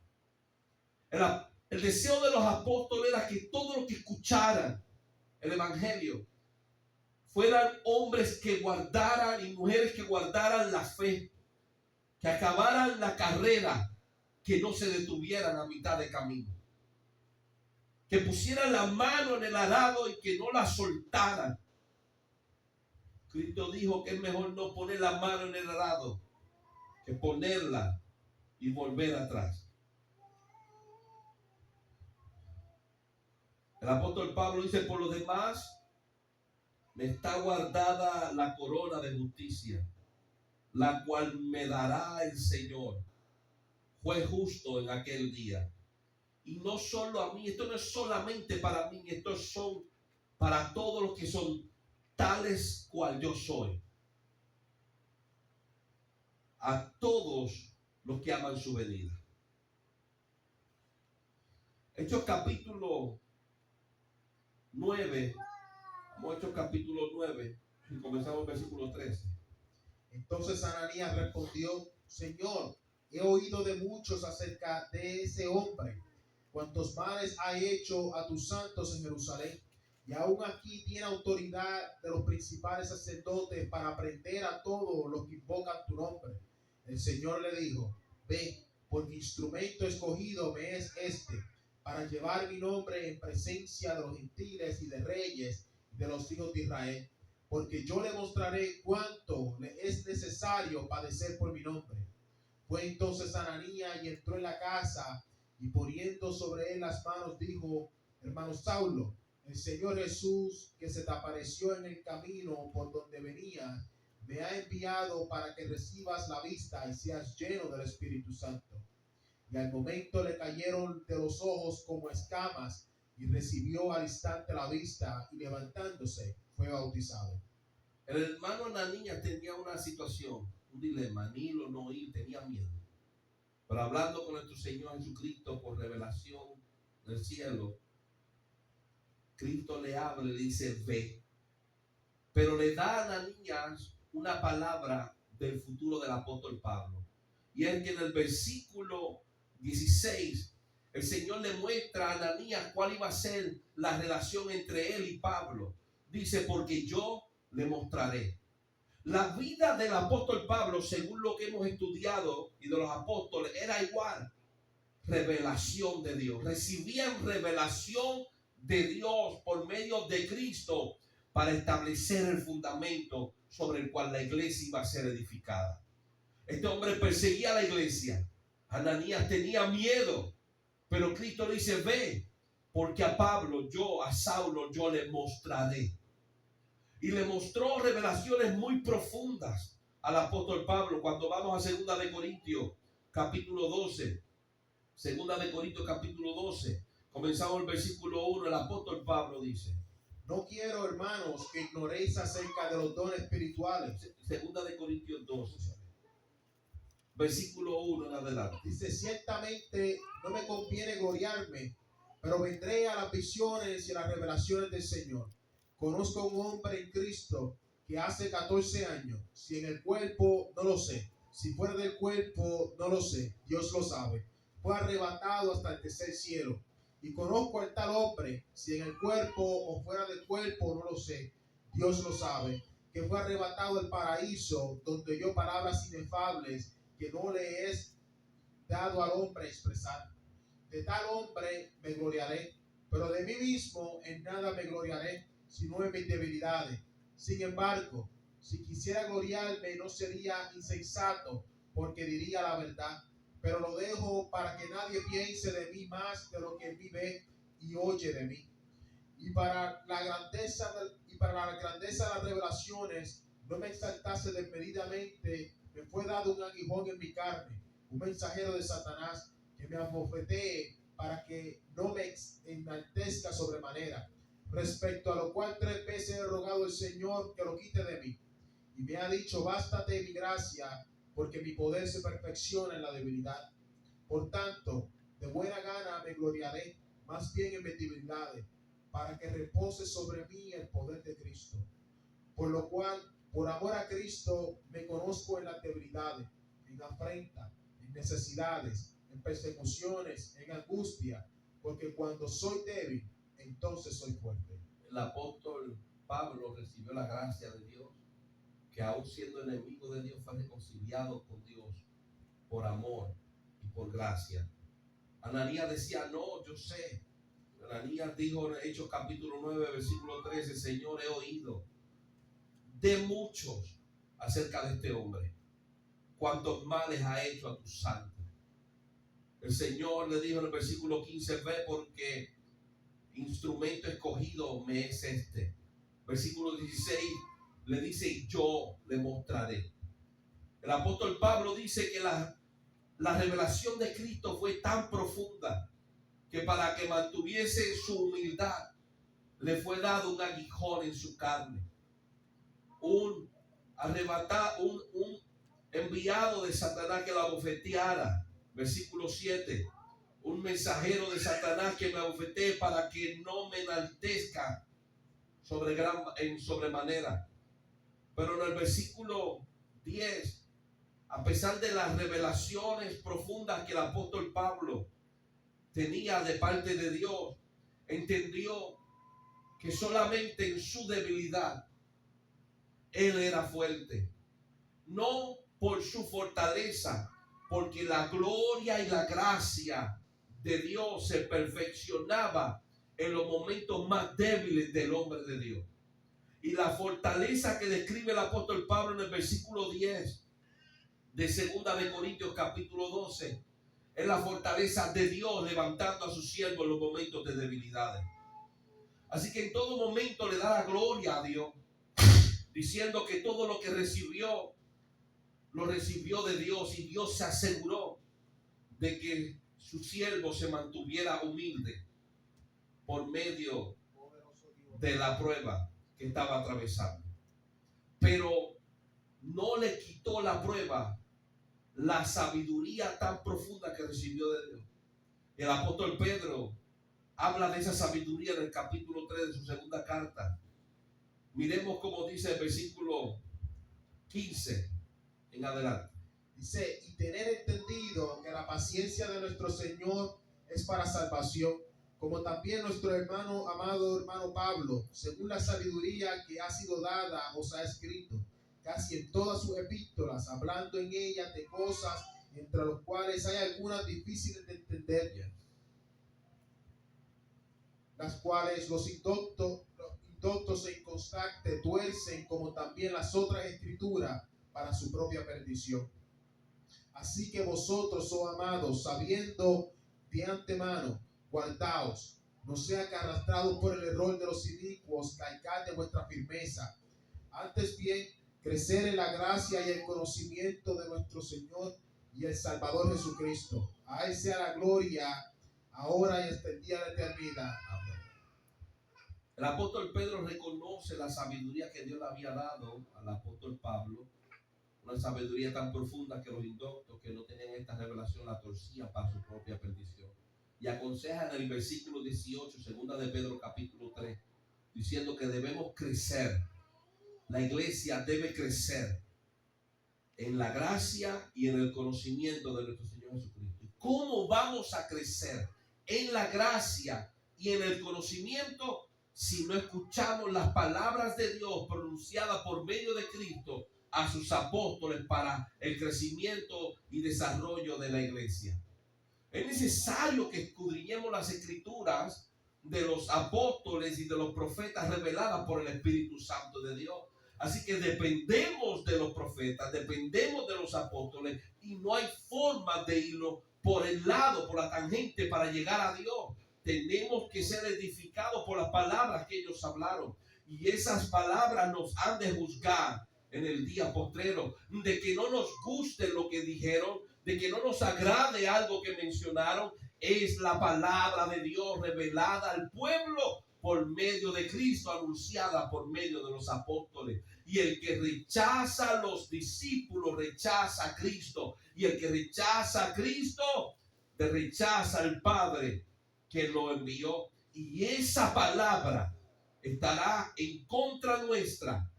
El deseo de los apóstoles era que todos los que escucharan el evangelio fueran hombres que guardaran y mujeres que guardaran la fe, que acabaran la carrera, que no se detuvieran a mitad de camino, que pusieran la mano en el arado y que no la soltaran. Cristo dijo que es mejor no poner la mano en el arado que ponerla y volver atrás. El apóstol Pablo dice, por lo demás, me está guardada la corona de justicia, la cual me dará el Señor, juez justo en aquel día. Y no solo a mí, esto no es solamente para mí, esto son para todos los que son tales cual yo soy. A todos los que aman su venida. Hechos capítulo 9, Hechos capítulo 9, y comenzamos el versículo 13. Entonces Ananías respondió, Señor, he oído de muchos acerca de ese hombre, cuantos males ha hecho a tus santos en Jerusalén, y aún aquí tiene autoridad de los principales sacerdotes para prender a todos los que invocan tu nombre. El Señor le dijo, ve, porque instrumento escogido me es este, para llevar mi nombre en presencia de los gentiles y de reyes y de los hijos de Israel, porque yo le mostraré cuánto le es necesario padecer por mi nombre. Fue entonces Ananías y entró en la casa, y poniendo sobre él las manos dijo, hermano Saulo, el Señor Jesús, que se te apareció en el camino por donde venías, me ha enviado para que recibas la vista y seas lleno del Espíritu Santo. Y al momento le cayeron de los ojos como escamas, y recibió al instante la vista, y levantándose fue bautizado. El hermano Ananías tenía una situación, un dilema, ni ir o no ir, tenía miedo. Pero hablando con nuestro Señor Jesucristo por revelación del cielo, Cristo le habla y le dice, ve. Pero le da a Ananías una palabra del futuro del apóstol Pablo. Y es que en el versículo 16 el Señor le muestra a Ananías cuál iba a ser la relación entre él y Pablo. Dice, porque yo le mostraré. La vida del apóstol Pablo, según lo que hemos estudiado y de los apóstoles, era igual. Revelación de Dios. Recibían revelación de Dios por medio de Cristo para establecer el fundamento sobre el cual la iglesia iba a ser edificada. Este hombre perseguía a la iglesia. Ananías tenía miedo, pero Cristo le dice, ve, porque a Pablo, a Saulo, yo le mostraré. Y le mostró revelaciones muy profundas al apóstol Pablo. Cuando vamos a 2 de Corintios, capítulo 12. 2 de Corintios, capítulo 12. Comenzamos el versículo 1. El apóstol Pablo dice: no quiero, hermanos, que ignoréis acerca de los dones espirituales. 2 de Corintios 12. Versículo 1 en adelante. Dice, ciertamente no me conviene gloriarme, pero vendré a las visiones y a las revelaciones del Señor. Conozco a un hombre en Cristo que hace 14 años, si en el cuerpo no lo sé, si fuera del cuerpo no lo sé, Dios lo sabe, fue arrebatado hasta el tercer cielo. Y conozco al tal hombre, si en el cuerpo o fuera del cuerpo no lo sé, Dios lo sabe, que fue arrebatado al paraíso, donde oyó palabras inefables que no le es dado al hombre expresar. De tal hombre me gloriaré, pero de mí mismo en nada me gloriaré, sino en mis debilidades. Sin embargo, si quisiera gloriarme, no sería insensato, porque diría la verdad. Pero lo dejo para que nadie piense de mí más de lo que en mí ve y oye de mí. Y para la grandeza de las revelaciones, no me exaltase desmedidamente, me fue dado un aguijón en mi carne, un mensajero de Satanás, que me abofetee para que no me enaltezca sobremanera. Respecto a lo cual 3 veces he rogado al Señor que lo quite de mí. Y me ha dicho, bástate mi gracia, porque mi poder se perfecciona en la debilidad. Por tanto, de buena gana me gloriaré, más bien en mis debilidades, para que repose sobre mí el poder de Cristo. Por lo cual, por amor a Cristo, me conozco en las debilidades, en afrenta, en necesidades, en persecuciones, en angustia, porque cuando soy débil, entonces soy fuerte. El apóstol Pablo recibió la gracia de Dios, que aún siendo enemigo de Dios fue reconciliado con Dios por amor y por gracia. Ananías decía, no, yo sé. Ananías dijo en Hechos capítulo 9, versículo 13, Señor, he oído de muchos acerca de este hombre, cuántos males ha hecho a tus santos. El Señor le dijo en el versículo 15, ve porque instrumento escogido me es este. Versículo 16 le dice, yo le mostraré. El apóstol Pablo dice que la revelación de Cristo fue tan profunda que para que mantuviese su humildad le fue dado un aguijón en su carne, un enviado de Satanás que la abofeteara. Versículo 7, un mensajero de Satanás que me abofetee para que no me enaltezca en sobremanera. Pero en el versículo 10, a pesar de las revelaciones profundas que el apóstol Pablo tenía de parte de Dios, entendió que solamente en su debilidad él era fuerte. No por su fortaleza, porque la gloria y la gracia de Dios se perfeccionaba en los momentos más débiles del hombre de Dios. Y la fortaleza que describe el apóstol Pablo en el versículo 10 de 2 de Corintios capítulo 12 es la fortaleza de Dios levantando a su siervo en los momentos de debilidades. Así que en todo momento le da la gloria a Dios, diciendo que todo lo que recibió, lo recibió de Dios, y Dios se aseguró de que su siervo se mantuviera humilde por medio de la prueba que estaba atravesando. Pero no le quitó la prueba la sabiduría tan profunda que recibió de Dios. El apóstol Pedro habla de esa sabiduría en el capítulo 3 de su segunda carta. Miremos cómo dice el versículo 15 en adelante. Dice, y tener entendido que la paciencia de nuestro Señor es para salvación, como también nuestro hermano, amado hermano Pablo, según la sabiduría que ha sido dada, os ha escrito, casi en todas sus epístolas, hablando en ellas de cosas entre las cuales hay algunas difíciles de entender, las cuales los indoctos e inconstantes tuercen, como también las otras escrituras, para su propia perdición. Así que vosotros, oh amados, sabiendo de antemano, guardaos, no sea que arrastrados por el error de los inicuos, caigáis de vuestra firmeza. Antes bien, crecer en la gracia y el conocimiento de nuestro Señor y el Salvador Jesucristo. A Él sea la gloria, ahora y hasta el día de la eternidad. Amén. El apóstol Pedro reconoce la sabiduría que Dios le había dado al apóstol Pablo, una sabiduría tan profunda que los indoctos que no tenían esta revelación la torcían para su propia perdición. Y aconseja en el versículo 18, segunda de Pedro capítulo 3, diciendo que debemos crecer. La iglesia debe crecer en la gracia y en el conocimiento de nuestro Señor Jesucristo. ¿Cómo vamos a crecer en la gracia y en el conocimiento si no escuchamos las palabras de Dios pronunciadas por medio de Cristo a sus apóstoles para el crecimiento y desarrollo de la iglesia? Es necesario que escudriñemos las escrituras de los apóstoles y de los profetas reveladas por el Espíritu Santo de Dios. Así que dependemos de los profetas, dependemos de los apóstoles y no hay forma de irlo por el lado, por la tangente para llegar a Dios. Tenemos que ser edificados por las palabras que ellos hablaron y esas palabras nos han de juzgar en el día postrero, de que no nos guste lo que dijeron, de que no nos agrade algo que mencionaron. Es la palabra de Dios revelada al pueblo por medio de Cristo, anunciada por medio de los apóstoles. Y el que rechaza a los discípulos rechaza a Cristo, y el que rechaza a Cristo rechaza al Padre que lo envió. Y esa palabra estará en contra nuestra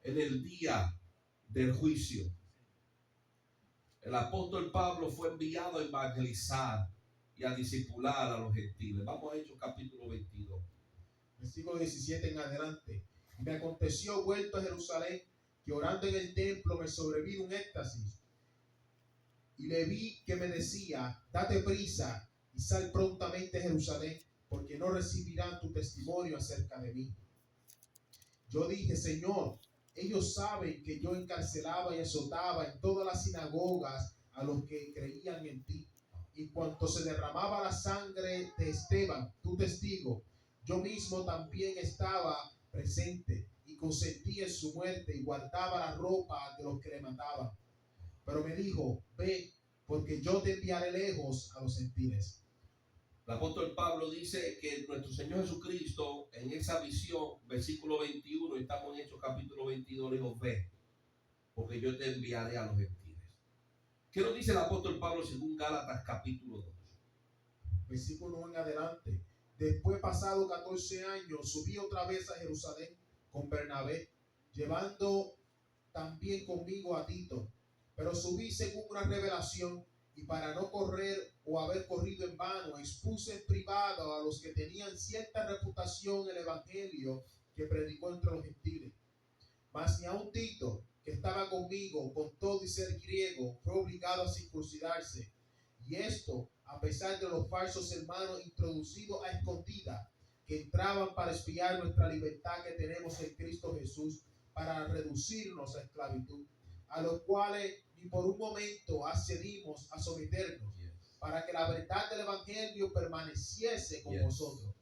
en el día del juicio. El apóstol Pablo fue enviado a evangelizar y a discipular a los gentiles. Vamos a Hechos capítulo 22. Versículo 17 en adelante. Y me aconteció vuelto a Jerusalén, que orando en el templo me sobrevino un éxtasis. Y le vi que me decía, date prisa y sal prontamente a Jerusalén, porque no recibirán tu testimonio acerca de mí. Yo dije, Señor, ellos saben que yo encarcelaba y azotaba en todas las sinagogas a los que creían en ti. Y cuanto se derramaba la sangre de Esteban, tu testigo, yo mismo también estaba presente y consentí en su muerte y guardaba la ropa de los que le mataban. Pero me dijo, ve, porque yo te enviaré lejos a los gentiles. El apóstol Pablo dice que nuestro Señor Jesucristo, en esa visión, versículo 21, estamos en Hechos capítulo 22, le dijo, ve, porque yo te enviaré a los gentiles. ¿Qué nos dice el apóstol Pablo según Gálatas capítulo 2? Versículo 1 en adelante. Después, pasado 14 años, subí otra vez a Jerusalén con Bernabé, llevando también conmigo a Tito. Pero subí según una revelación, y para no correr o haber corrido en vano, expuse en privado a los que tenían cierta reputación el evangelio que predicó entre los gentiles. Mas ni aun Tito, que estaba conmigo, con todo y ser griego, fue obligado a circuncidarse. Y esto, a pesar de los falsos hermanos introducidos a escondida, que entraban para espiar nuestra libertad que tenemos en Cristo Jesús, para reducirnos a esclavitud, a los cuales ni por un momento accedimos a someternos, para que la verdad del evangelio permaneciese con vosotros.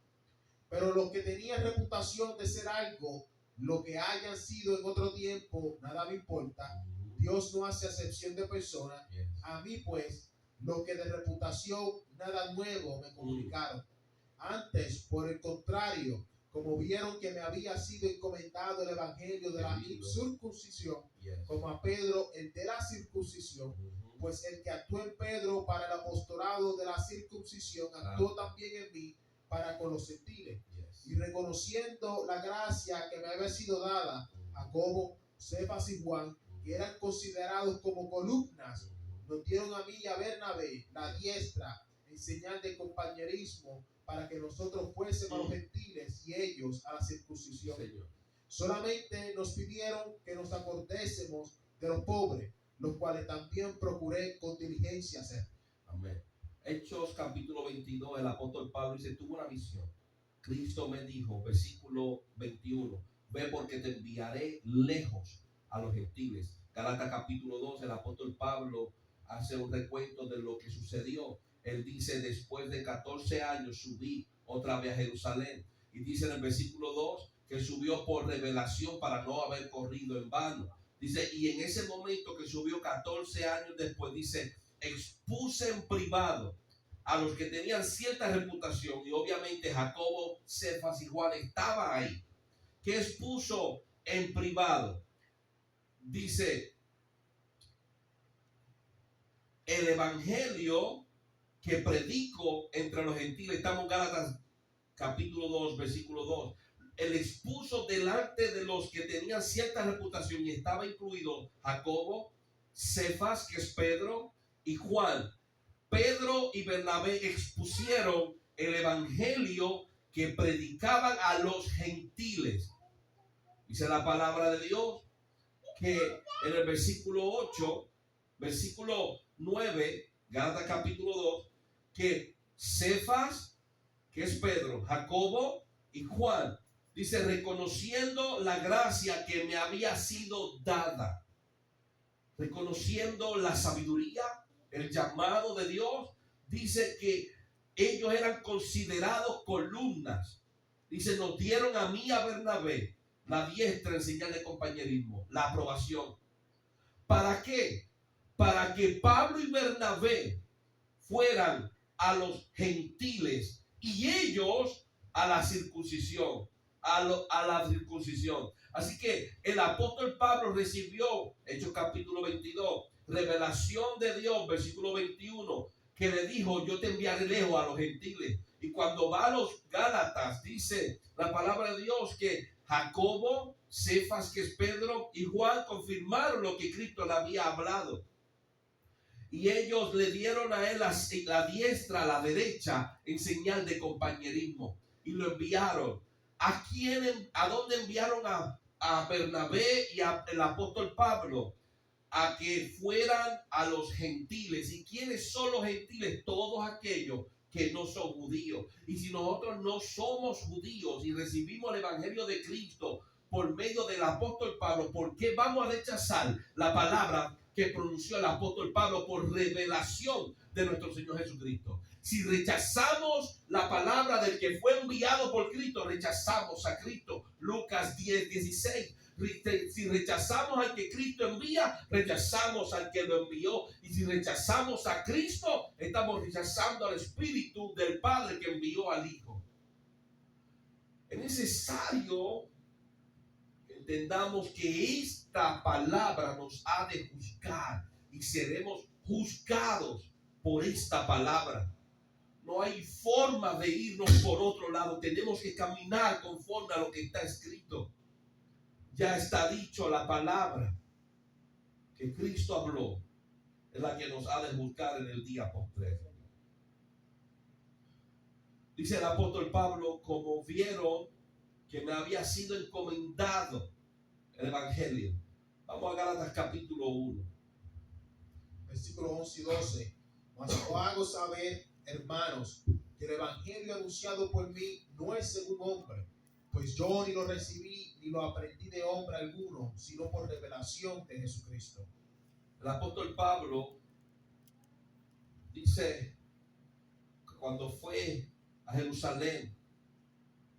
Pero los que tenían reputación de ser algo, lo que hayan sido en otro tiempo, nada me importa. Dios no hace acepción de personas. A mí pues, lo que de reputación, nada nuevo me comunicaron. Antes, por el contrario, como vieron que me había sido encomendado el evangelio de la incircuncisión, como a Pedro el de la circuncisión, pues el que actuó en Pedro para el apostolado de la circuncisión, actuó también en mí para con los gentiles. Y reconociendo la gracia que me había sido dada, Jacobo, Cefas y Juan, que eran considerados como columnas, nos dieron a mí y a Bernabé la diestra en señal de compañerismo para que nosotros fuésemos a los gentiles y ellos a la circuncisión. Señor. Solamente nos pidieron que nos acordésemos de los pobres, los cuales también procuré con diligencia hacer. Amén. Hechos capítulo 22, el apóstol Pablo dice, tuvo una visión. Cristo me dijo, versículo 21, ve porque te enviaré lejos a los gentiles. Gálatas capítulo 2, el apóstol Pablo hace un recuento de lo que sucedió. Él dice, después de 14 años subí otra vez a Jerusalén. Y dice en el versículo 2 que subió por revelación para no haber corrido en vano. Dice, y en ese momento que subió 14 años después, dice, expuse en privado a los que tenían cierta reputación, y obviamente Jacobo, Cefas y Juan estaban ahí. ¿Qué expuso en privado? Dice, el evangelio que predico entre los gentiles. Estamos en Gálatas capítulo 2, versículo 2. Él expuso delante de los que tenían cierta reputación, y estaba incluido Jacobo, Cefas, que es Pedro, y Juan. Pedro y Bernabé expusieron el evangelio que predicaban a los gentiles. Dice la palabra de Dios que en el versículo 8, versículo 9, Gálatas capítulo 2, que Cefas, que es Pedro, Jacobo y Juan, dice, reconociendo la gracia que me había sido dada, reconociendo la sabiduría, el llamado de Dios, dice que ellos eran considerados columnas. Dice, nos dieron a mí y a Bernabé la diestra en señal de compañerismo, la aprobación. ¿Para qué? Para que Pablo y Bernabé fueran a los gentiles y ellos a la circuncisión, a la circuncisión. Así que el apóstol Pablo recibió, Hechos capítulo 22, revelación de Dios, versículo 21, que le dijo, yo te enviaré lejos a los gentiles. Y cuando va a los Gálatas, dice la palabra de Dios que Jacobo, Cefas, que es Pedro, y Juan confirmaron lo que Cristo le había hablado. Y ellos le dieron a él la diestra, a la derecha, en señal de compañerismo. Y lo enviaron. ¿A dónde enviaron a Bernabé y al apóstol Pablo? A que fueran a los gentiles. ¿Y quiénes son los gentiles? Todos aquellos que no son judíos. Y si nosotros no somos judíos y recibimos el evangelio de Cristo por medio del apóstol Pablo, ¿por qué vamos a rechazar la palabra que pronunció el apóstol Pablo por revelación de nuestro Señor Jesucristo? Si rechazamos la palabra del que fue enviado por Cristo, rechazamos a Cristo. Lucas 10:16. Si rechazamos al que Cristo envía, rechazamos al que lo envió. Y si rechazamos a Cristo, estamos rechazando al Espíritu del Padre que envió al Hijo. Es necesario que entendamos que esta palabra nos ha de juzgar y seremos juzgados por esta palabra. No hay forma de irnos por otro lado. Tenemos que caminar conforme a lo que está escrito. Ya está dicho, la palabra que Cristo habló es la que nos ha de juzgar en el día postrero. Dice el apóstol Pablo, como vieron que me había sido encomendado el evangelio. Vamos a Gálatas capítulo 1. Versículos 11 y 12. Mas os hago saber, hermanos, que el evangelio anunciado por mí no es según hombre, pues yo ni lo recibí ni lo aprendí de hombre alguno, sino por revelación de Jesucristo. El apóstol Pablo dice que cuando fue a Jerusalén,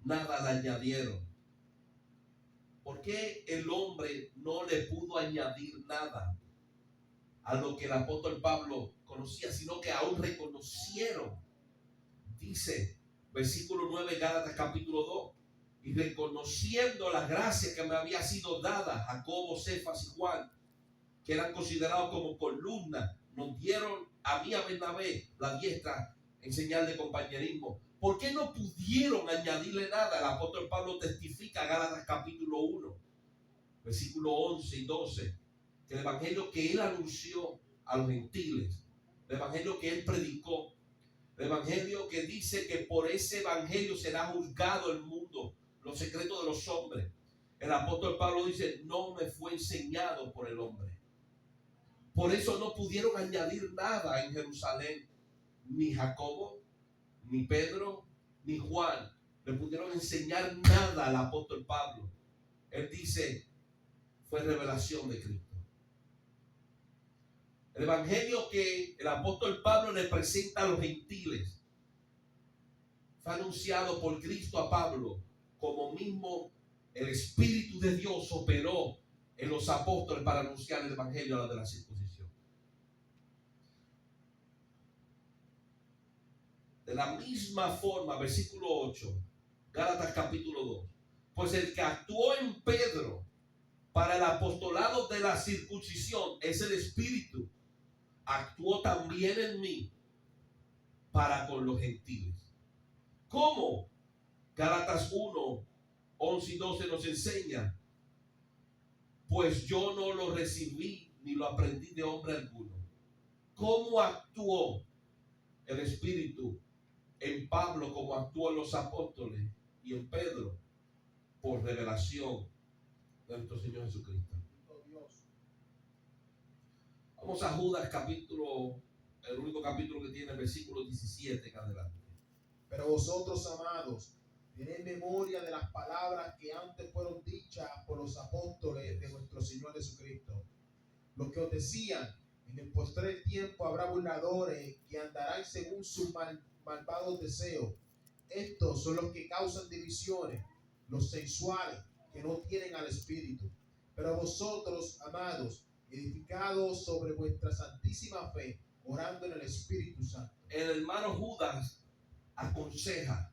nada le añadieron. ¿Por qué el hombre no le pudo añadir nada a lo que el apóstol Pablo conocía, sino que aún reconocieron? Dice, versículo 9, Gálatas capítulo 2, y reconociendo la gracia que me había sido dada, Jacobo, Cefas y Juan, que eran considerados como columnas, nos dieron a mí, a Bernabé, la diestra en señal de compañerismo. ¿Por qué no pudieron añadirle nada? El apóstol Pablo testifica, Gálatas capítulo 1, versículo 11 y 12, que el evangelio que él anunció a los gentiles, el evangelio que él predicó, el evangelio que dice que por ese evangelio será juzgado el mundo, los secretos de los hombres. El apóstol Pablo dice, no me fue enseñado por el hombre. Por eso no pudieron añadir nada en Jerusalén. Ni Jacobo, ni Pedro, ni Juan le pudieron enseñar nada al apóstol Pablo. Él dice, fue revelación de Cristo. El evangelio que el apóstol Pablo le presenta a los gentiles fue anunciado por Cristo a Pablo, como mismo el Espíritu de Dios operó en los apóstoles para anunciar el evangelio a la de la circuncisión. De la misma forma, versículo 8, Gálatas capítulo 2, pues el que actuó en Pedro para el apostolado de la circuncisión es el Espíritu, actuó también en mí para con los gentiles. ¿Cómo? Gálatas 1, 11 y 12 nos enseña, pues yo no lo recibí ni lo aprendí de hombre alguno. ¿Cómo actuó el Espíritu en Pablo como actuó en los apóstoles y en Pedro? Por revelación de nuestro Señor Jesucristo. Vamos a Judas capítulo, el único capítulo que tiene el versículo 17 en adelante. Pero vosotros, amados, tened memoria de las palabras que antes fueron dichas por los apóstoles de nuestro Señor Jesucristo. Lo que os decían, en el postrer tiempo habrá burladores que andarán según sus malvados deseos. Estos son los que causan divisiones, los sensuales, que no tienen al Espíritu. Pero vosotros, amados, edificados sobre vuestra santísima fe, orando en el Espíritu Santo. El hermano Judas aconseja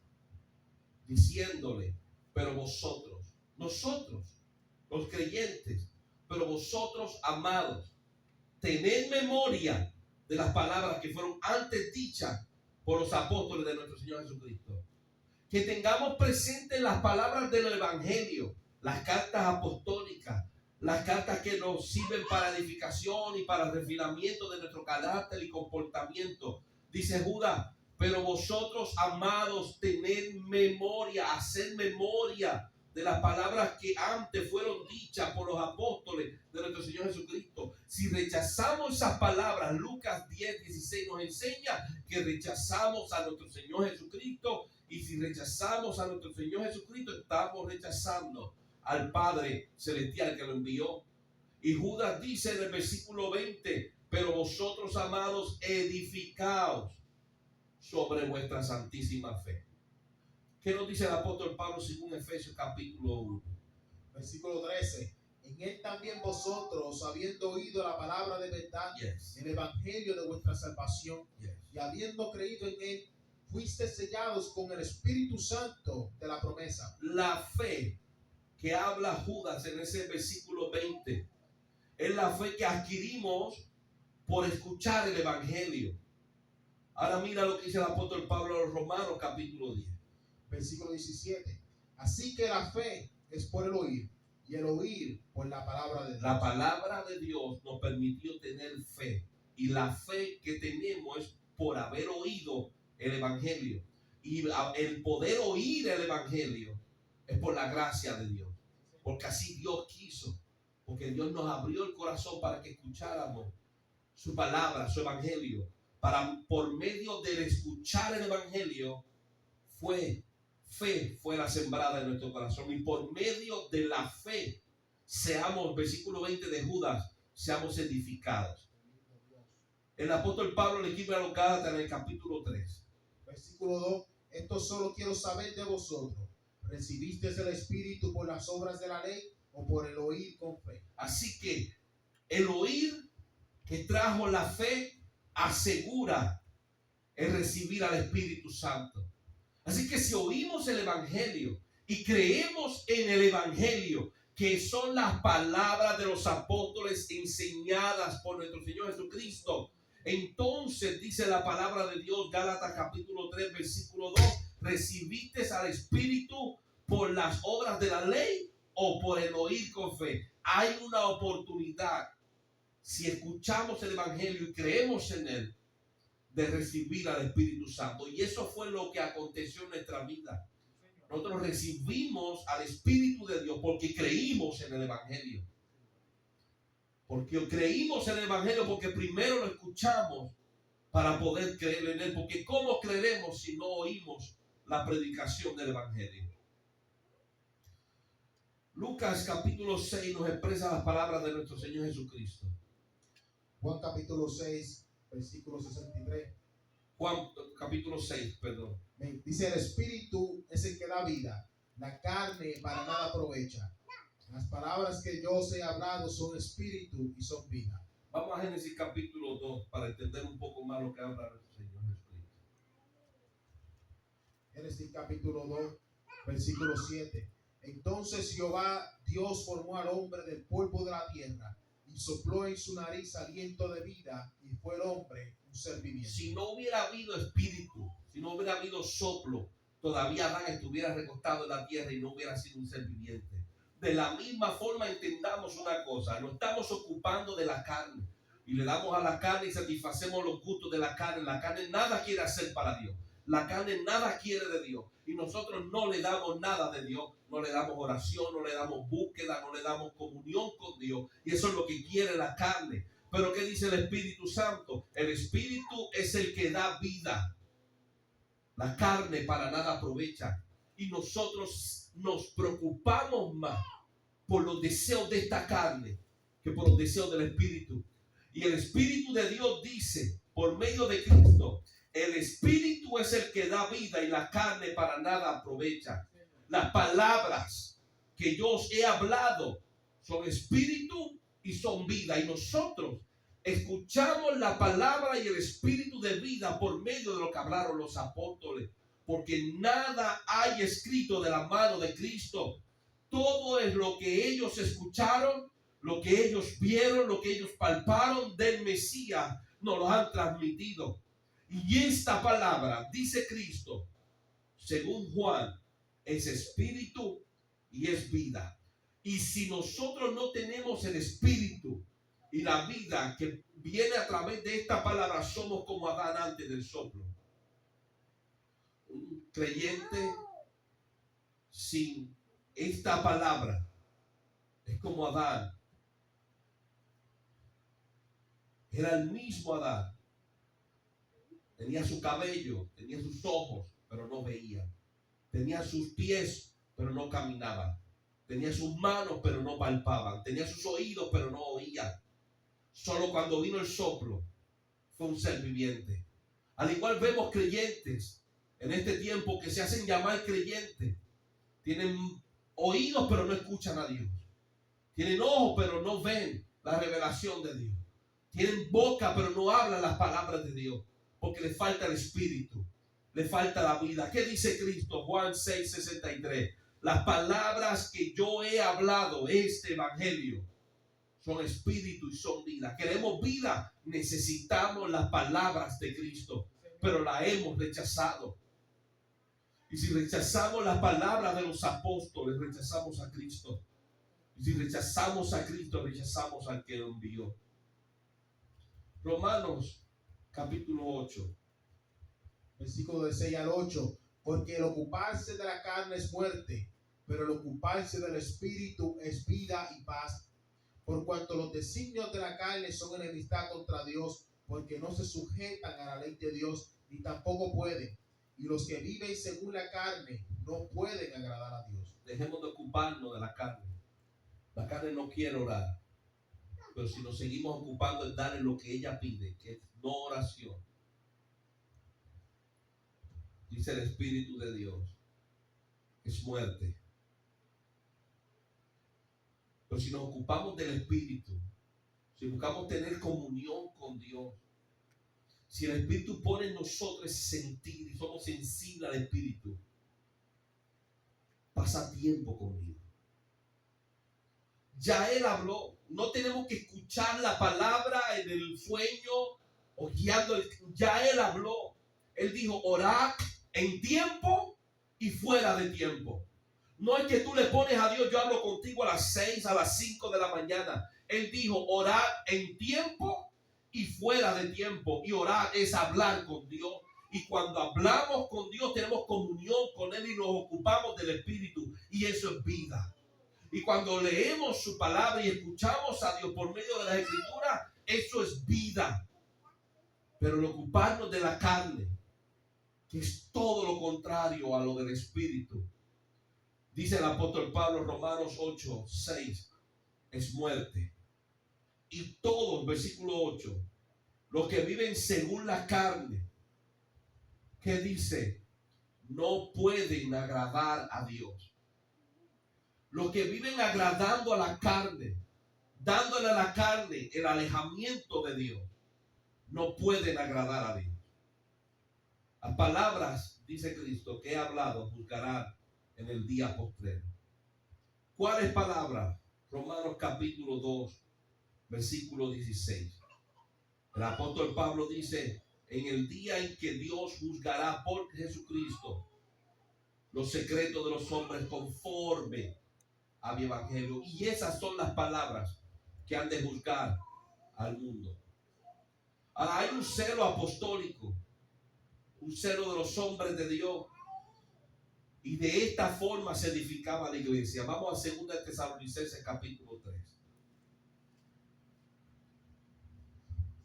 diciéndole, pero vosotros, nosotros, los creyentes, pero vosotros, amados, tened memoria de las palabras que fueron antes dichas por los apóstoles de nuestro Señor Jesucristo. Que tengamos presentes las palabras del Evangelio, las cartas apostólicas, las cartas que nos sirven para edificación y para refinamiento de nuestro carácter y comportamiento. Dice Judas, pero vosotros, amados, tened memoria, haced memoria de las palabras que antes fueron dichas por los apóstoles de nuestro Señor Jesucristo. Si rechazamos esas palabras, Lucas 10, 16 nos enseña que rechazamos a nuestro Señor Jesucristo, y si rechazamos a nuestro Señor Jesucristo, estamos rechazando al Padre Celestial que lo envió. Y Judas dice en el versículo 20, pero vosotros, amados, edificaos sobre vuestra santísima fe. ¿Qué nos dice el apóstol Pablo según Efesios capítulo 1? Versículo 13. En él también vosotros, habiendo oído la palabra de verdad, el evangelio de vuestra salvación, y habiendo creído en él, fuiste sellados con el Espíritu Santo de la promesa. La fe que habla Judas en ese versículo 20 es la fe que adquirimos por escuchar el evangelio. Ahora mira lo que dice el apóstol Pablo a los Romanos capítulo 10. Versículo 17. Así que la fe es por el oír, y el oír por la palabra de Dios. La palabra de Dios nos permitió tener fe, y la fe que tenemos es por haber oído el evangelio. Y el poder oír el evangelio es por la gracia de Dios, porque así Dios quiso, porque Dios nos abrió el corazón para que escucháramos su palabra, su evangelio. Por medio del escuchar el evangelio fue la sembrada en nuestro corazón, y por medio de la fe seamos, versículo 20 de Judas, seamos edificados. El apóstol Pablo le escribe a los Gálatas en el capítulo 3. Versículo 2. Esto solo quiero saber de vosotros. ¿Recibisteis el Espíritu por las obras de la ley o por el oír con fe? Así que el oír que trajo la fe asegura el recibir al Espíritu Santo. Así que si oímos el evangelio y creemos en el evangelio, que son las palabras de los apóstoles enseñadas por nuestro Señor Jesucristo, entonces dice la palabra de Dios, Gálatas capítulo 3 versículo 2, ¿recibiste al Espíritu por las obras de la ley o por el oír con fe? Hay una oportunidad si escuchamos el Evangelio y creemos en él, de recibir al Espíritu Santo. Y eso fue lo que aconteció en nuestra vida. Nosotros recibimos al Espíritu de Dios porque creímos en el Evangelio. Porque creímos en el Evangelio porque primero lo escuchamos para poder creer en él. Porque ¿cómo creeremos si no oímos la predicación del Evangelio? Lucas capítulo 6 nos expresa las palabras de nuestro Señor Jesucristo. Juan capítulo 6, versículo 63. Juan capítulo 6, perdón. Dice: el Espíritu es el que da vida, la carne para nada aprovecha. Las palabras que yo os he hablado son espíritu y son vida. Vamos a Génesis capítulo 2 para entender un poco más lo que habla nuestro Señor Jesucristo. Génesis capítulo 2, versículo 7. Entonces Jehová Dios formó al hombre del polvo de la tierra y sopló en su nariz aliento de vida, y fue el hombre un ser viviente. Si no hubiera habido espíritu, si no hubiera habido soplo, todavía Adán estuviera recostado en la tierra y no hubiera sido un ser viviente. De la misma forma, entendamos una cosa: no estamos ocupando de la carne y le damos a la carne y satisfacemos los gustos de la carne. La carne nada quiere hacer para Dios. La carne nada quiere de Dios. Y nosotros no le damos nada de Dios. No le damos oración, no le damos búsqueda, no le damos comunión con Dios. Y eso es lo que quiere la carne. Pero ¿qué dice el Espíritu Santo? El Espíritu es el que da vida. La carne para nada aprovecha. Y nosotros nos preocupamos más por los deseos de esta carne que por los deseos del Espíritu. Y el Espíritu de Dios dice, por medio de Cristo, el Espíritu es el que da vida y la carne para nada aprovecha. Las palabras que yo os he hablado son espíritu y son vida. Y nosotros escuchamos la palabra y el espíritu de vida por medio de lo que hablaron los apóstoles. Porque nada hay escrito de la mano de Cristo. Todo es lo que ellos escucharon, lo que ellos vieron, lo que ellos palparon del Mesías, nos lo han transmitido. Y esta palabra, dice Cristo, según Juan, es espíritu y es vida. Y si nosotros no tenemos el espíritu y la vida que viene a través de esta palabra, somos como Adán antes del soplo. Un creyente sin esta palabra es como Adán. Era el mismo Adán. Tenía su cabello, tenía sus ojos, pero no veía. Tenía sus pies, pero no caminaban. Tenía sus manos, pero no palpaban. Tenía sus oídos, pero no oían. Solo cuando vino el soplo, fue un ser viviente. Al igual vemos creyentes en este tiempo que se hacen llamar creyentes. Tienen oídos, pero no escuchan a Dios. Tienen ojos, pero no ven la revelación de Dios. Tienen boca, pero no hablan las palabras de Dios. Porque le falta el espíritu. Le falta la vida. ¿Qué dice Cristo? Juan 6:63. Las palabras que yo he hablado, este evangelio, son espíritu y son vida. Queremos vida, necesitamos las palabras de Cristo, pero la hemos rechazado. Y si rechazamos las palabras de los apóstoles, rechazamos a Cristo. Y si rechazamos a Cristo, rechazamos al que lo envió. Romanos capítulo 8. Versículo de 6 al 8. Porque el ocuparse de la carne es muerte, pero el ocuparse del espíritu es vida y paz. Por cuanto los designios de la carne son enemistad contra Dios, porque no se sujetan a la ley de Dios, ni tampoco pueden. Y los que viven según la carne no pueden agradar a Dios. Dejemos de ocuparnos de la carne. La carne no quiere orar. Pero si nos seguimos ocupando en darle lo que ella pide, que es no oración, dice el Espíritu de Dios, es muerte. Pero si nos ocupamos del Espíritu, si buscamos tener comunión con Dios, si el Espíritu pone en nosotros ese sentir y somos sensibles al Espíritu, pasa tiempo conmigo. Ya Él habló. No tenemos que escuchar la palabra en el sueño o guiando. Ya Él habló. Él dijo, orad en tiempo y fuera de tiempo. No es que tú le pones a Dios, yo hablo contigo a las 6, a las 5 de la mañana. Él dijo, orar en tiempo y fuera de tiempo. Y orar es hablar con Dios. Y cuando hablamos con Dios tenemos comunión con Él y nos ocupamos del Espíritu. Y eso es vida. Y cuando leemos su palabra y escuchamos a Dios por medio de las Escrituras, eso es vida. Pero el ocuparnos de la carne, que es todo lo contrario a lo del Espíritu, dice el apóstol Pablo, Romanos 8:6, es muerte. Y todos, versículo 8, los que viven según la carne, ¿qué dice? No pueden agradar a Dios. Los que viven agradando a la carne, dándole a la carne el alejamiento de Dios, no pueden agradar a Dios. Las palabras, dice Cristo, que he hablado, juzgarán en el día postrero. ¿Cuáles palabras? Romanos capítulo 2, versículo 16. El apóstol Pablo dice, en el día en que Dios juzgará por Jesucristo los secretos de los hombres conforme a mi evangelio. Y esas son las palabras que han de juzgar al mundo. Ahora hay un celo apostólico, un celo de los hombres de Dios. Y de esta forma se edificaba la iglesia. Vamos a 2 Tesalonicenses capítulo 3.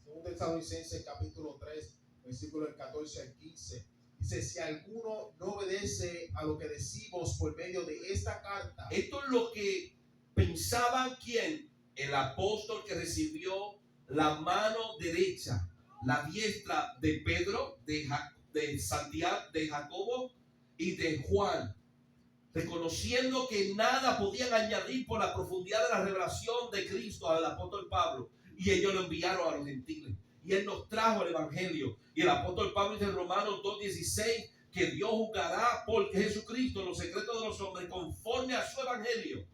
2 Tesalonicenses capítulo 3, versículos 14 al 15. Dice, si alguno no obedece a lo que decimos por medio de esta carta. Esto es lo que pensaban quién, el apóstol que recibió la mano derecha, la diestra de Pedro, de Santiago, de Jacobo y de Juan, reconociendo que nada podían añadir por la profundidad de la revelación de Cristo al apóstol Pablo, y ellos lo enviaron a los gentiles. Y Él nos trajo el Evangelio. Y el apóstol Pablo dice en Romanos 2:16 que Dios juzgará por Jesucristo los secretos de los hombres conforme a su Evangelio.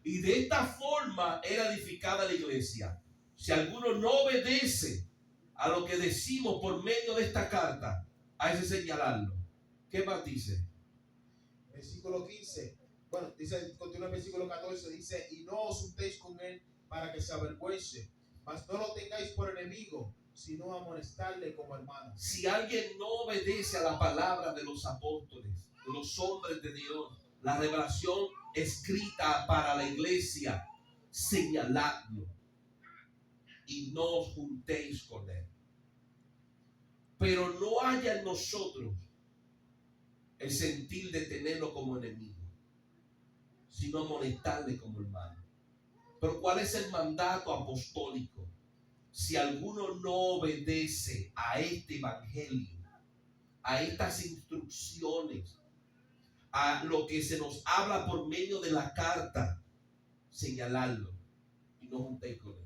Y de esta forma era edificada la iglesia. Si alguno no obedece a lo que decimos por medio de esta carta, a ese señalarlo. ¿Qué más dice? Versículo 15. Bueno, dice, continúa el versículo 14. Dice, y no os juntéis con él para que se avergüence, mas no lo tengáis por enemigo, sino amonestarle como hermano. Si alguien no obedece a la palabra de los apóstoles, de los hombres de Dios, la revelación escrita para la iglesia, señaladlo y no os juntéis con él. Pero no haya en nosotros el sentir de tenerlo como enemigo, sino amonestarle como hermano. Pero ¿cuál es el mandato apostólico? Si alguno no obedece a este evangelio, a estas instrucciones, a lo que se nos habla por medio de la carta, señalarlo y no juntéis con él.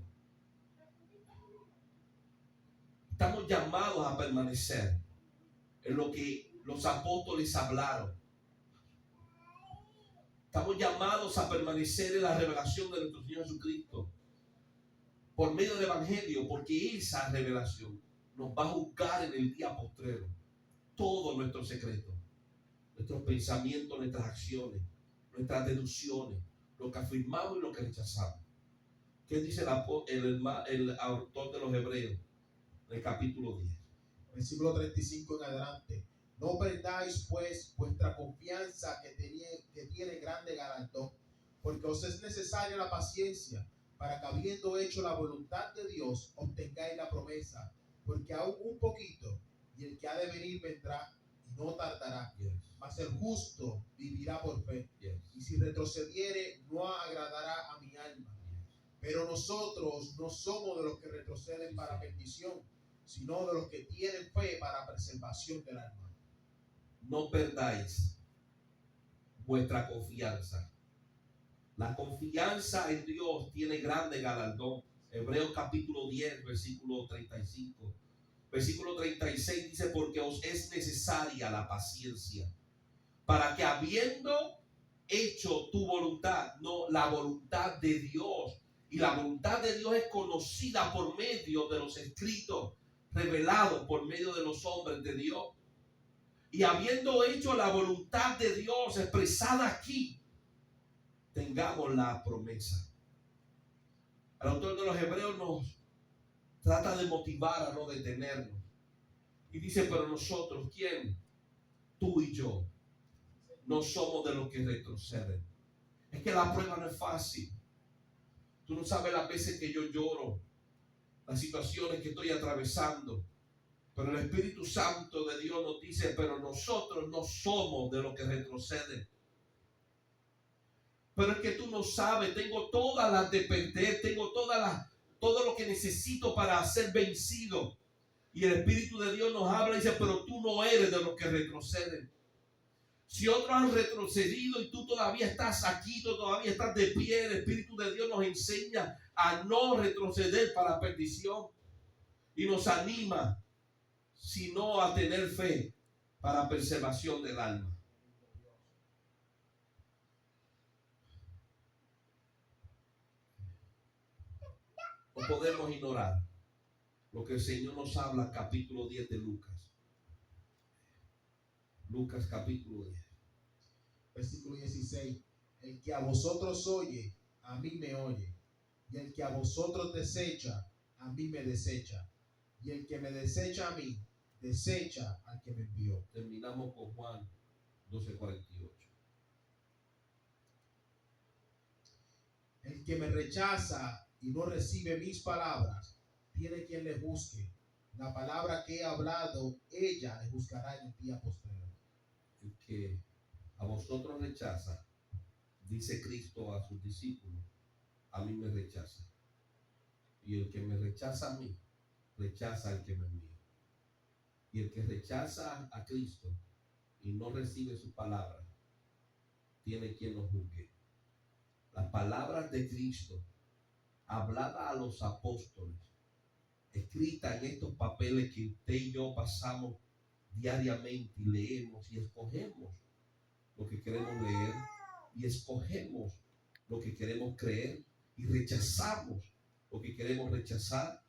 Estamos llamados a permanecer en lo que los apóstoles hablaron. Estamos llamados a permanecer en la revelación de nuestro Señor Jesucristo por medio del evangelio, porque esa revelación nos va a juzgar en el día postrero todos nuestros secretos, nuestros pensamientos, nuestras acciones, nuestras deducciones, lo que afirmamos y lo que rechazamos. ¿Qué dice el autor de los Hebreos en el capítulo 10? Versículo 35 en adelante. No perdáis pues vuestra confianza que tiene grande galardón, porque os es necesaria la paciencia, para que habiendo hecho la voluntad de Dios, obtengáis la promesa, porque aún un poquito, y el que ha de venir vendrá, y no tardará. Yes. Mas el justo vivirá por fe, Yes. y si retrocediere, no agradará a mi alma. Pero nosotros no somos de los que retroceden para perdición, sino de los que tienen fe para preservación del alma. No perdáis vuestra confianza. La confianza en Dios tiene grande galardón. Hebreos capítulo 10, versículo 35. Versículo 36 dice, porque os es necesaria la paciencia, para que habiendo hecho tu voluntad, no la voluntad de Dios, y la voluntad de Dios es conocida por medio de los escritos, revelados por medio de los hombres de Dios. Y habiendo hecho la voluntad de Dios expresada aquí, tengamos la promesa. El autor de los Hebreos nos trata de motivar a no detenernos. Y dice, pero nosotros, ¿quién? Tú y yo, no somos de los que retroceden. Es que la prueba no es fácil. Tú no sabes las veces que yo lloro, las situaciones que estoy atravesando. Pero el Espíritu Santo de Dios nos dice, pero nosotros no somos de los que retroceden. Pero es que tú no sabes, tengo todas las de perder, tengo todo lo que necesito para ser vencido. Y el Espíritu de Dios nos habla y dice, pero tú no eres de los que retroceden. Si otros han retrocedido y tú todavía estás aquí, tú todavía estás de pie, el Espíritu de Dios nos enseña a no retroceder para la perdición. Y nos anima, sino a tener fe para preservación del alma. No podemos ignorar lo que el Señor nos habla, capítulo 10 de Lucas. Lucas capítulo 10. Versículo 16. El que a vosotros oye, a mí me oye. Y el que a vosotros desecha, a mí me desecha. Y el que me desecha a mí, desecha al que me envió. Terminamos con Juan 12:48. El que me rechaza y no recibe mis palabras, tiene quien le juzgue. La palabra que he hablado, ella le juzgará en el día postrero. El que a vosotros rechaza, dice Cristo a sus discípulos, a mí me rechaza. Y el que me rechaza a mí, rechaza al que me envió. Y el que rechaza a Cristo y no recibe su palabra, tiene quien lo juzgue. Las palabras de Cristo, habladas a los apóstoles, escritas en estos papeles que usted y yo pasamos diariamente y leemos y escogemos lo que queremos leer y escogemos lo que queremos creer y rechazamos lo que queremos rechazar.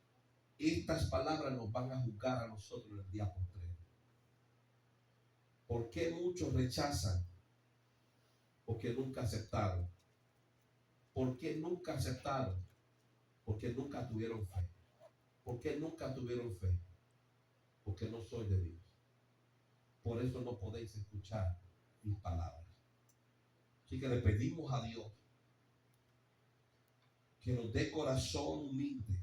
Estas palabras nos van a juzgar a nosotros en el día postrero. ¿Por qué muchos rechazan? Porque nunca aceptaron. ¿Por qué nunca aceptaron? Porque nunca tuvieron fe. ¿Por qué nunca tuvieron fe? Porque no soy de Dios. Por eso no podéis escuchar mis palabras. Así que le pedimos a Dios que nos dé corazón humilde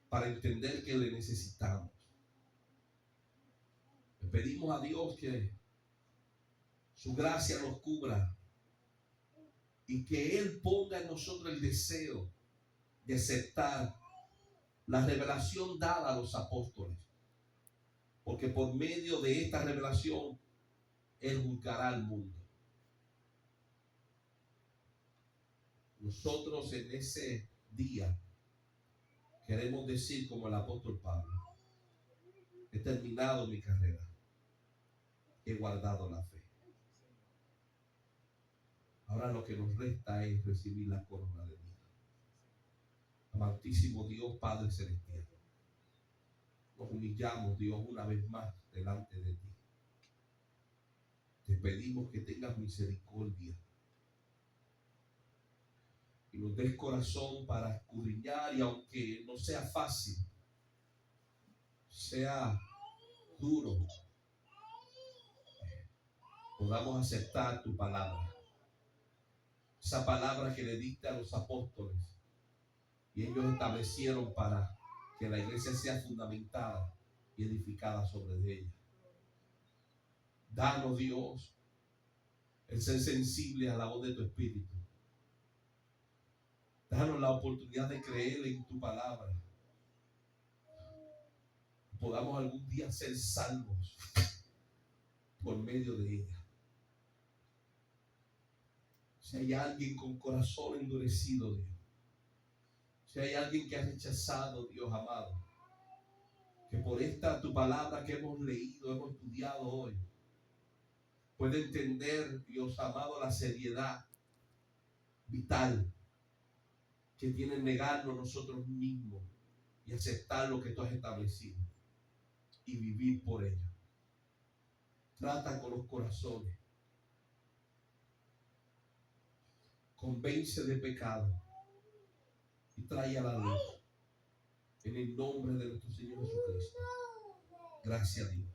para entender que le necesitamos. Le pedimos a Dios que su gracia nos cubra y que Él ponga en nosotros el deseo de aceptar la revelación dada a los apóstoles. Porque por medio de esta revelación, Él juzgará al mundo. Nosotros en ese día queremos decir como el apóstol Pablo: he terminado mi carrera, he guardado la fe. Ahora lo que nos resta es recibir la corona de vida. Amantísimo Dios, Padre Celestial, nos humillamos, Dios, una vez más delante de ti. Te pedimos que tengas misericordia y nos des corazón para escudriñar, y aunque no sea fácil, sea duro, podamos aceptar tu palabra. Esa palabra que le diste a los apóstoles y ellos establecieron para que la iglesia sea fundamentada y edificada sobre ella. Danos, Dios, el ser sensible a la voz de tu Espíritu. Danos la oportunidad de creer en tu palabra. Podamos algún día ser salvos por medio de ella. Si hay alguien con corazón endurecido, Dios, si hay alguien que ha rechazado, Dios amado, que por esta tu palabra que hemos leído, hemos estudiado hoy, puede entender, Dios amado, la seriedad vital que tiene negarnos nosotros mismos y aceptar lo que tú has establecido y vivir por ello. Trata con los corazones. Convence de pecado. y trae a la luz. En el nombre de nuestro Señor Jesucristo. Gracias a Dios.